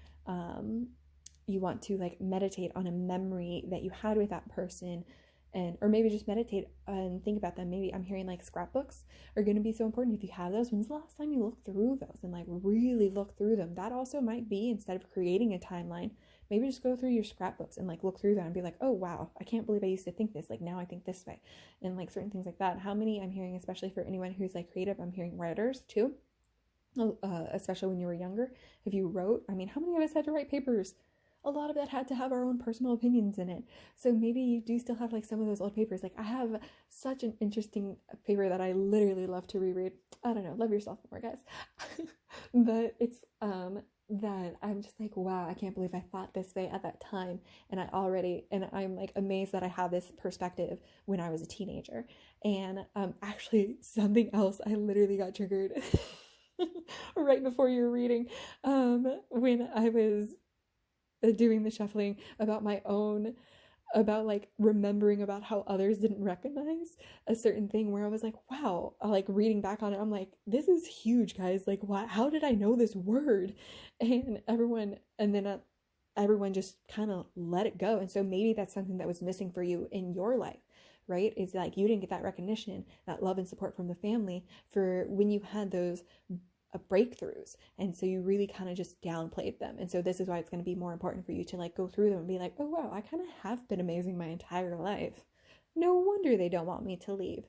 you want to like meditate on a memory that you had with that person, and or maybe just meditate and think about them. Maybe I'm hearing like scrapbooks are going to be so important. If you have those, when's the last time you looked through those and like really look through them? That also might be, instead of creating a timeline, maybe just go through your scrapbooks and like look through them and be like, oh wow, I can't believe I used to think this, like now I think this way, and like certain things like that. How many, I'm hearing, especially for anyone who's like creative, I'm hearing writers too, especially when you were younger, if you wrote, I mean, how many of us had to write papers? A lot of that had to have our own personal opinions in it. So maybe you do still have like some of those old papers. Like I have such an interesting paper that I literally love to reread. I don't know, love yourself more, guys. But it's that I'm just like, wow, I can't believe I thought this way at that time. And I'm like amazed that I have this perspective when I was a teenager. And actually something else, I literally got triggered right before you were reading, when I was doing the shuffling about my own, about like remembering about how others didn't recognize a certain thing, where I was like, wow, like reading back on it, I'm like, this is huge, guys. Like, what? How did I know this word? And everyone just kind of let it go. And so maybe that's something that was missing for you in your life, right? It's like you didn't get that recognition, that love and support from the family for when you had those breakthroughs. And so you really kind of just downplayed them. And so this is why it's going to be more important for you to like go through them and be like, oh wow, I kind of have been amazing my entire life. No wonder they don't want me to leave.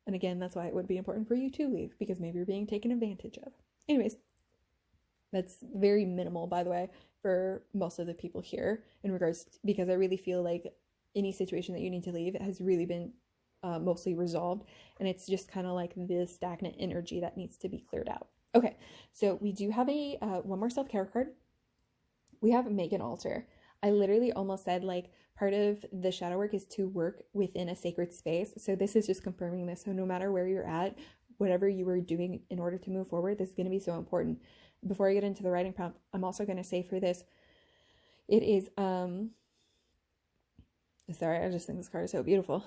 And again, that's why it would be important for you to leave, because maybe you're being taken advantage of. Anyways, that's very minimal, by the way, for most of the people here in regards to, because I really feel like any situation that you need to leave has really been mostly resolved, and it's just kind of like this stagnant energy that needs to be cleared out. Okay, so we do have a one more self-care card. We have make an altar. I literally almost said like part of the shadow work is to work within a sacred space. So this is just confirming this. So no matter where you're at, whatever you are doing in order to move forward, this is going to be so important. Before I get into the writing prompt, I'm also going to say for this, it is sorry, I just think this card is so beautiful.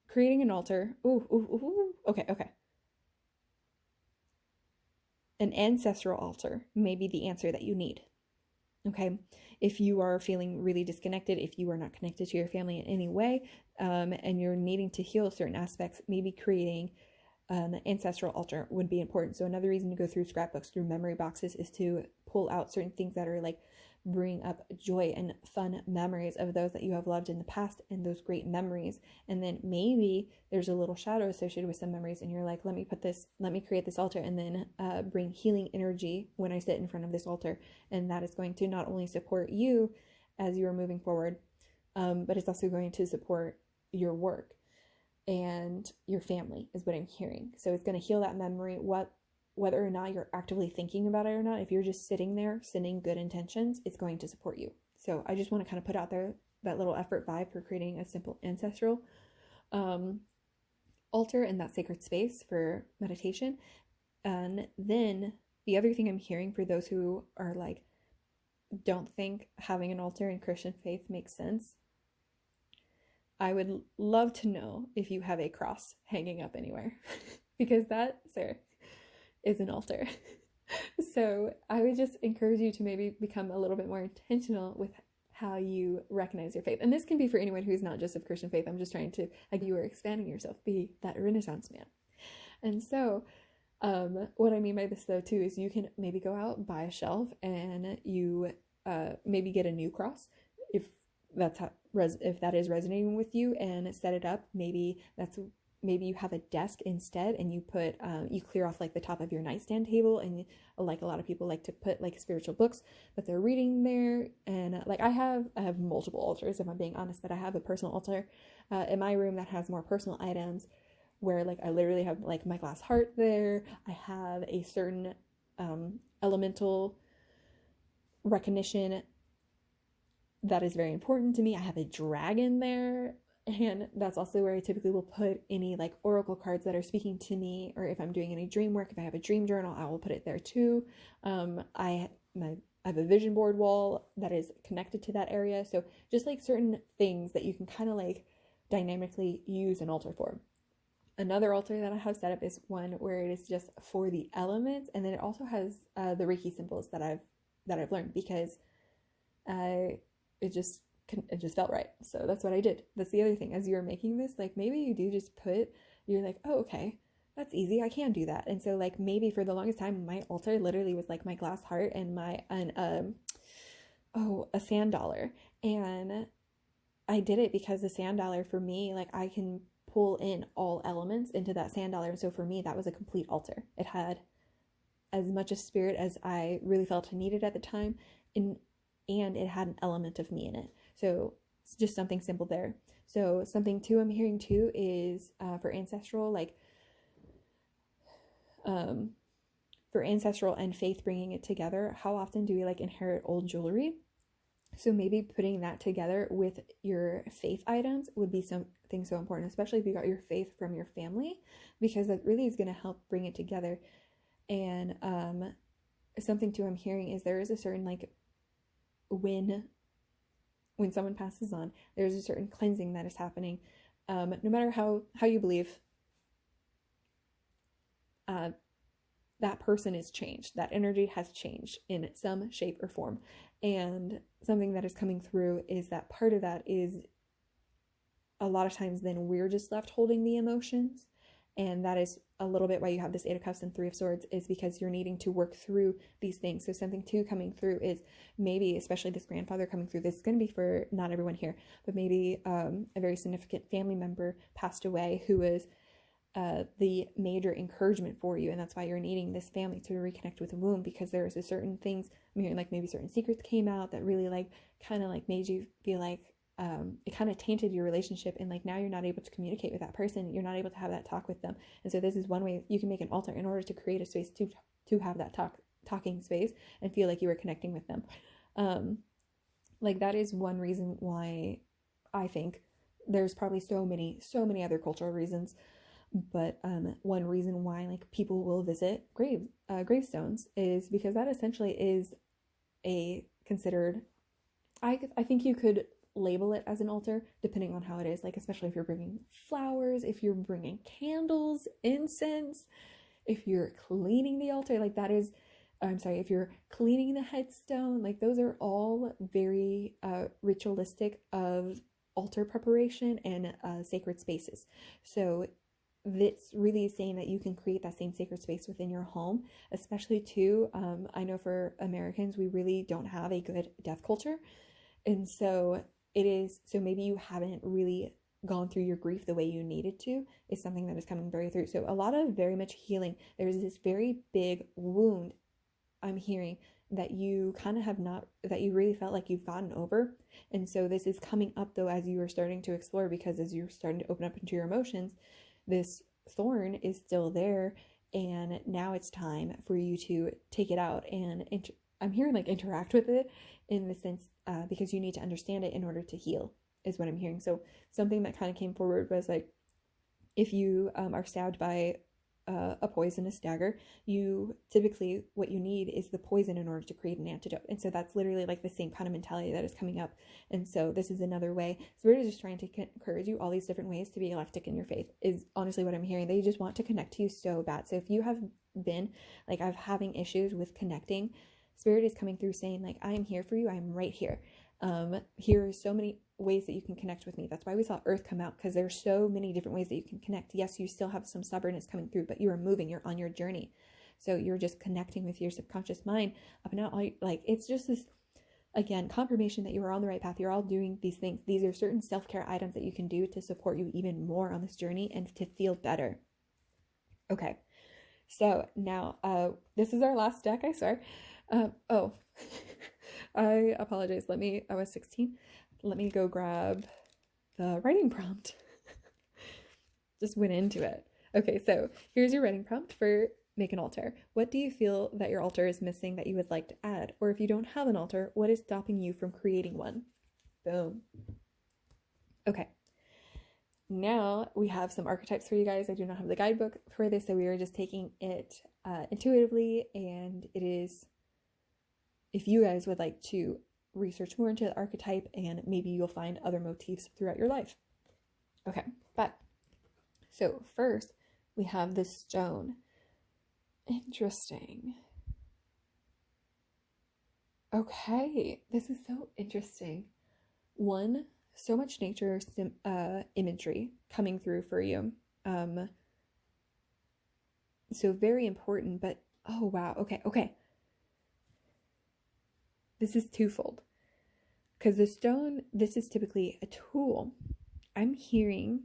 Creating an altar. Okay. An ancestral altar may be the answer that you need. Okay, if you are feeling really disconnected, if you are not connected to your family in any way, and you're needing to heal certain aspects, maybe creating an ancestral altar would be important. So another reason to go through scrapbooks, through memory boxes, is to pull out certain things that are like bring up joy and fun memories of those that you have loved in the past and those great memories. And then maybe there's a little shadow associated with some memories, and you're like, let me create this altar, and then bring healing energy when I sit in front of this altar. And that is going to not only support you as you are moving forward, but it's also going to support your work and your family, is what I'm hearing. So it's going to heal that memory, whether or not you're actively thinking about it or not. If you're just sitting there sending good intentions, it's going to support you. So I just want to kind of put out there that little effort vibe for creating a simple ancestral altar in that sacred space for meditation. And then the other thing I'm hearing for those who are like, don't think having an altar in Christian faith makes sense, I would love to know if you have a cross hanging up anywhere, because that, sir, is an altar. So I would just encourage you to maybe become a little bit more intentional with how you recognize your faith. And this can be for anyone who's not just of Christian faith. I'm just trying to, like, you are expanding yourself, be that Renaissance man. And so what I mean by this though too is you can maybe go out, buy a shelf, and you maybe get a new cross if that is resonating with you, and set it up. Maybe you have a desk instead, and you put you clear off like the top of your nightstand table, and like a lot of people like to put like spiritual books that they're reading there. And like I have multiple altars, if I'm being honest, but I have a personal altar in my room that has more personal items, where like I literally have like my glass heart there. I have a certain elemental recognition that is very important to me. I have a dragon there, and that's also where I typically will put any like oracle cards that are speaking to me, or if I'm doing any dream work, if I have a dream journal, I will put it there too. I have a vision board wall that is connected to that area. So just like certain things that you can kind of like dynamically use an altar for. Another altar that I have set up is one where it is just for the elements, and then it also has the Reiki symbols that I've learned, because it just felt right. So that's what I did. That's the other thing. As you're making this, like maybe you do just you're like, oh, okay, that's easy. I can do that. And so like maybe for the longest time, my altar literally was like my glass heart and a sand dollar. And I did it because the sand dollar for me, like I can pull in all elements into that sand dollar. And so for me, that was a complete altar. It had as much of spirit as I really felt I needed at the time. And it had an element of me in it. So it's just something simple there. So something too I'm hearing too is for ancestral, like for ancestral and faith, bringing it together. How often do we like inherit old jewelry? So maybe putting that together with your faith items would be something so important, especially if you got your faith from your family, because that really is going to help bring it together. And something too I'm hearing is there is a certain like when someone passes on, there's a certain cleansing that is happening. No matter how you believe, that person is changed. That energy has changed in some shape or form. And something that is coming through is that part of that is a lot of times then we're just left holding the emotions. And that is a little bit why you have this Eight of Cups and Three of Swords is because you're needing to work through these things. So something too coming through is maybe, especially this grandfather coming through, this is going to be for not everyone here, but maybe a very significant family member passed away who was the major encouragement for you, and that's why you're needing this family to reconnect with the womb, because there's a certain things, I mean, like maybe certain secrets came out that really like kind of like made you feel like it kind of tainted your relationship, and like now you're not able to communicate with that person, you're not able to have that talk with them. And so this is one way you can make an altar in order to create a space to have that talking space and feel like you were connecting with them. Like that is one reason why I think there's probably so many other cultural reasons, but one reason why like people will visit gravestones is because that essentially is a considered, I think you could label it as an altar depending on how it is, like especially if you're bringing flowers, if you're bringing candles, incense, if you're cleaning the altar, like that is, I'm sorry, if you're cleaning the headstone, like those are all very ritualistic of altar preparation and sacred spaces. So this really is saying that you can create that same sacred space within your home, especially too, I know for Americans, we really don't have a good death culture. And so it is, so maybe you haven't really gone through your grief the way you needed to, is something that is coming very through. So a lot of very much healing. There's this very big wound I'm hearing that you kind of have not, that you really felt like you've gotten over. And so this is coming up though as you are starting to explore, because as you're starting to open up into your emotions, this thorn is still there, and now it's time for you to take it out and I'm hearing like interact with it in the sense because you need to understand it in order to heal is what I'm hearing. So something that kind of came forward was like, if you are stabbed by a poisonous dagger, you typically, what you need is the poison in order to create an antidote. And so that's literally like the same kind of mentality that is coming up. And so this is another way. So we're just trying to encourage you all these different ways to be electric in your faith is honestly what I'm hearing. They just want to connect to you so bad. So if you have been like, I'm having issues with connecting, Spirit is coming through saying like, I am here for you. I'm right here. Here are so many ways that you can connect with me. That's why we saw Earth come out, because there's so many different ways that you can connect. Yes, you still have some stubbornness coming through, but you are moving, you're on your journey. So you're just connecting with your subconscious mind up and out. Like it's just this, again, confirmation that you are on the right path. You're all doing these things. These are certain self-care items that you can do to support you even more on this journey and to feel better. Okay. So now, this is our last deck, I swear. Oh, I apologize. I was 16. Let me go grab the writing prompt. Just went into it. Okay, so here's your writing prompt for make an altar. What do you feel that your altar is missing that you would like to add? Or if you don't have an altar, what is stopping you from creating one? Boom. Okay. Now we have some archetypes for you guys. I do not have the guidebook for this, so we are just taking it intuitively, and it is, if you guys would like to research more into the archetype, and maybe you'll find other motifs throughout your life. Okay, but so first we have this stone. Interesting. Okay, this is so interesting. One, so much nature imagery coming through for you. So very important, but oh wow, okay. This is twofold. Because the stone, this is typically a tool. I'm hearing,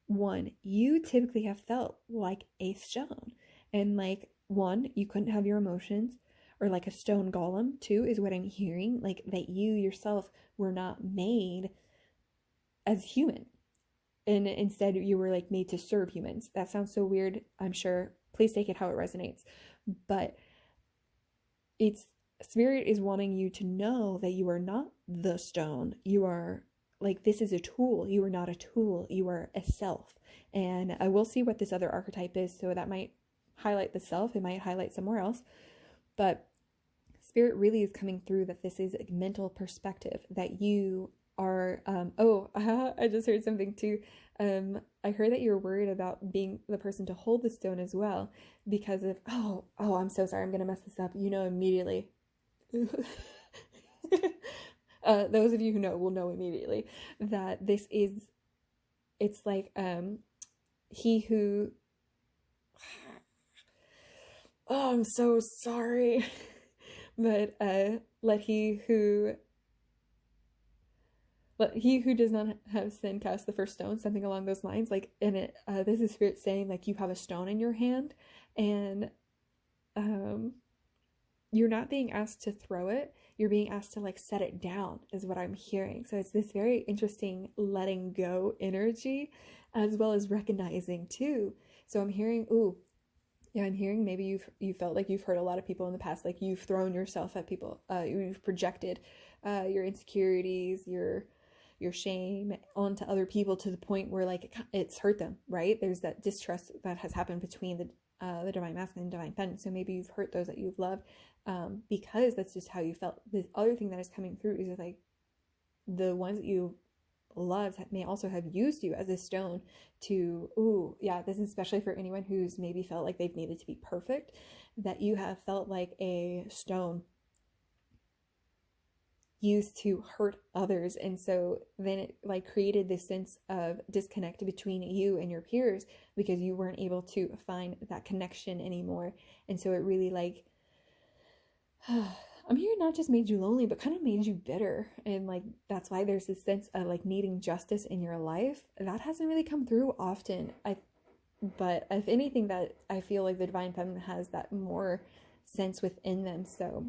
one, you typically have felt like a stone. And like, one, you couldn't have your emotions, or like a stone golem. Two is what I'm hearing, like that you yourself were not made as human. And instead you were like made to serve humans. That sounds so weird, I'm sure. Please take it how it resonates. But it's, Spirit is wanting you to know that you are not the stone. You are like, this is a tool. You are not a tool. You are a self. And I will see what this other archetype is. So that might highlight the self. It might highlight somewhere else. But Spirit really is coming through that this is a mental perspective, that you are, I just heard something too. I heard that you're worried about being the person to hold the stone as well, because of, I'm so sorry, I'm going to mess this up. You know immediately. Those of you who know will know immediately that this is, it's like he who Oh, I'm so sorry. But let he who does not have sin cast the first stone, something along those lines. Like in it, this is spirit saying like you have a stone in your hand, and um, you're not being asked to throw it. You're being asked to like set it down, is what I'm hearing. So it's this very interesting letting go energy, as well as recognizing too. So I'm hearing, ooh, yeah, I'm hearing maybe you felt like you've hurt a lot of people in the past, like you've thrown yourself at people, you've projected your insecurities, your shame onto other people to the point where like it's hurt them, right? There's that distrust that has happened between the divine masculine and divine feminine. So maybe you've hurt those that you've loved, because that's just how you felt. The other thing that is coming through is like the ones that you loved may also have used you as a stone to, ooh, yeah, this is especially for anyone who's maybe felt like they've needed to be perfect, that you have felt like a stone used to hurt others. And so then it like created this sense of disconnect between you and your peers because you weren't able to find that connection anymore. And so it really like I'm here not just made you lonely, but kind of made you bitter. And like that's why there's this sense of like needing justice in your life. That hasn't really come through often. But if anything, that I feel like the divine feminine has that more sense within them. So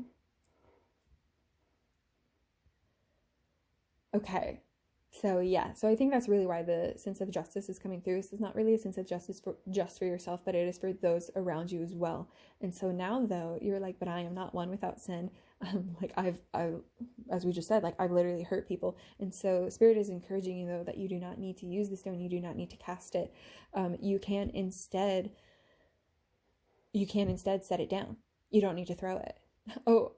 okay. So yeah, so I think that's really why the sense of justice is coming through. This is not really a sense of justice for just for yourself, but it is for those around you as well. And so now though, you're like, but I am not one without sin. Like I've, as we just said, like I've literally hurt people. And so spirit is encouraging you though, that you do not need to use the stone. You do not need to cast it. You can instead set it down. You don't need to throw it. Oh,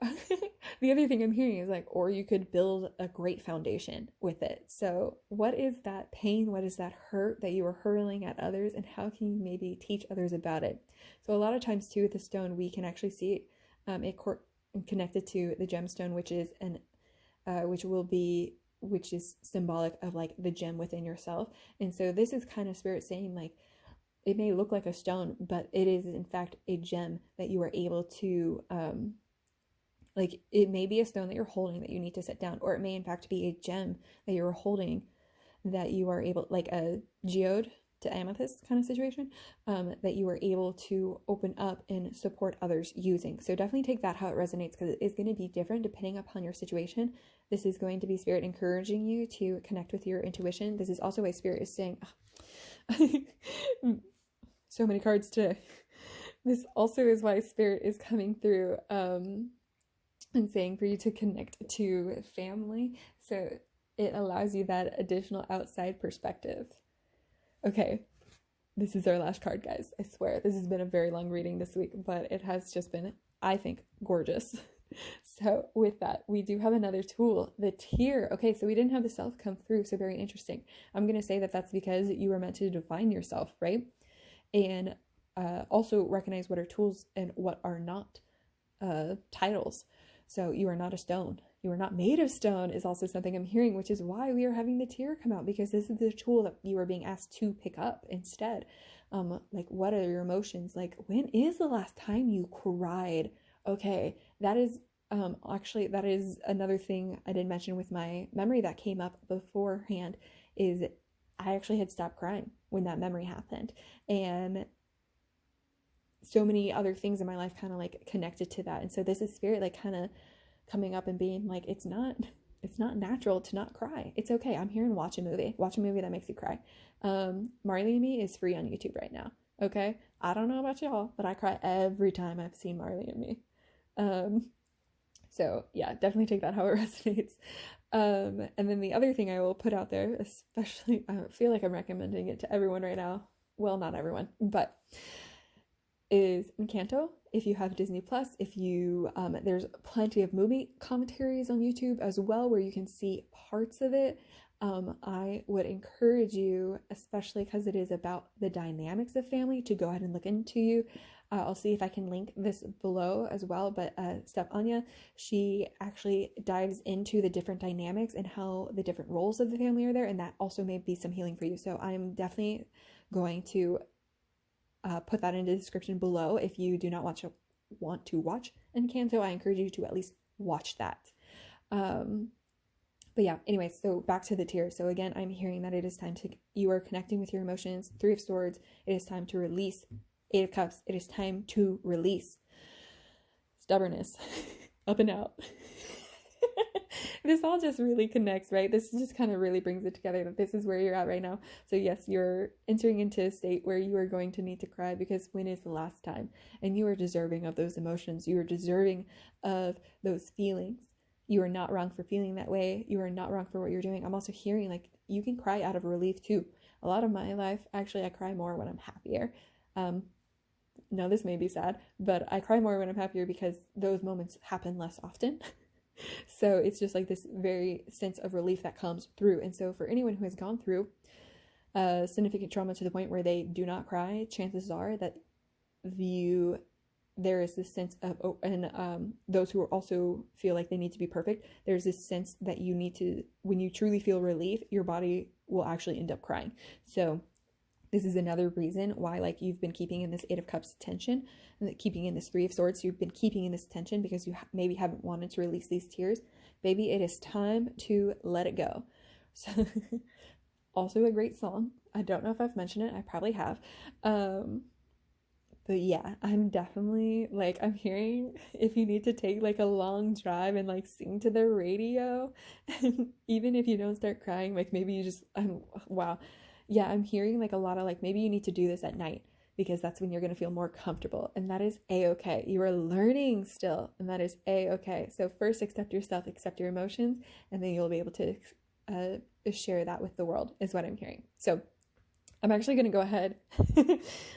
the other thing I'm hearing is like, or you could build a great foundation with it. So what is that pain? What is that hurt that you are hurling at others? And how can you maybe teach others about it? So a lot of times too, with the stone, we can actually see it connected to the gemstone, which is which is symbolic of like the gem within yourself. And so this is kind of spirit saying like, it may look like a stone, but it is in fact a gem that you are able to, like it may be a stone that you're holding that you need to set down, or it may in fact be a gem that you're holding that you are able, like a geode to amethyst kind of situation, that you are able to open up and support others using. So definitely take that how it resonates, because it is going to be different depending upon your situation. This is going to be spirit encouraging you to connect with your intuition. This is also why spirit is saying, so many cards today. This also is why spirit is coming through and saying for you to connect to family. So it allows you that additional outside perspective. Okay, this is our last card, guys. I swear, this has been a very long reading this week, but it has just been, I think, gorgeous. So with that, we do have another tool, the tear. Okay, so we didn't have the self come through, so very interesting. I'm going to say that that's because you were meant to define yourself, right? And also recognize what are tools and what are not titles. So you are not a stone. You are not made of stone is also something I'm hearing, which is why we are having the tear come out, because this is the tool that you are being asked to pick up instead. Like, what are your emotions? Like, when is the last time you cried? Okay, that is actually, that is another thing I did mention with my memory that came up beforehand, is I actually had stopped crying when that memory happened. And so many other things in my life kind of like connected to that. And so this is spirit like kind of coming up and being like, it's not natural to not cry. It's okay. I'm here and watch a movie that makes you cry. Marley and Me is free on YouTube right now. Okay. I don't know about y'all, but I cry every time I've seen Marley and Me. So yeah, definitely take that how it resonates. And then the other thing I will put out there, especially, I feel like I'm recommending it to everyone right now. Well, not everyone, but is Encanto. If you have Disney Plus, if you there's plenty of movie commentaries on YouTube as well where you can see parts of it. I would encourage you, especially because it is about the dynamics of family, to go ahead and look into. I'll see if I can link this below as well, but Anya, she actually dives into the different dynamics and how the different roles of the family are there, and that also may be some healing for you. So I'm definitely going to put that in the description below. If you do not want to watch Encanto, I encourage you to at least watch that. But yeah, anyway, so back to the tears. So again, I'm hearing that it is time to, you are connecting with your emotions. 3 of Swords, it is time to release. 8 of Cups, it is time to release. Stubbornness, up and out. This all just really connects, right? This just kind of really brings it together that this is where you're at right now. So yes, you're entering into a state where you are going to need to cry, because when is the last time? And you are deserving of those emotions. You are deserving of those feelings. You are not wrong for feeling that way. You are not wrong for what you're doing. I'm also hearing like you can cry out of relief too. A lot of my life, actually, I cry more when I'm happier. No, this may be sad, but I cry more when I'm happier because those moments happen less often. So it's just like this very sense of relief that comes through. And so for anyone who has gone through significant trauma to the point where they do not cry, chances are that there is this sense of, and those who also feel like they need to be perfect, there's this sense that you need to, when you truly feel relief, your body will actually end up crying. So this is another reason why, like, you've been keeping in this 8 of Cups tension, and keeping in this 3 of Swords. You've been keeping in this tension because you maybe haven't wanted to release these tears. Baby, it is time to let it go. So, also a great song. I don't know if I've mentioned it. I probably have. But yeah, I'm definitely, like, I'm hearing if you need to take, like, a long drive and, like, sing to the radio, even if you don't start crying, like, maybe you just, wow. Yeah, I'm hearing like a lot of like, maybe you need to do this at night because that's when you're going to feel more comfortable, and that is a-okay. You are learning still, and that is a-okay. So first, accept yourself, accept your emotions, and then you'll be able to share that with the world, is what I'm hearing. So I'm actually going to go ahead.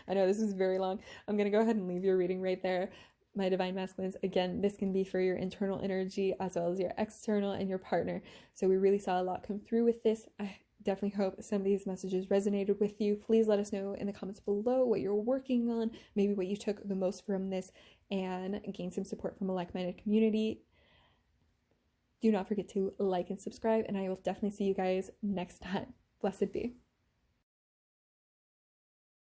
I know this is very long. I'm going to go ahead and leave your reading right there. My Divine Masculines, again, this can be for your internal energy as well as your external and your partner. So we really saw a lot come through with this. I definitely hope some of these messages resonated with you. Please let us know in the comments below what you're working on, maybe what you took the most from this, and gain some support from a like-minded community. Do not forget to like and subscribe, and I will definitely see you guys next time. Blessed be.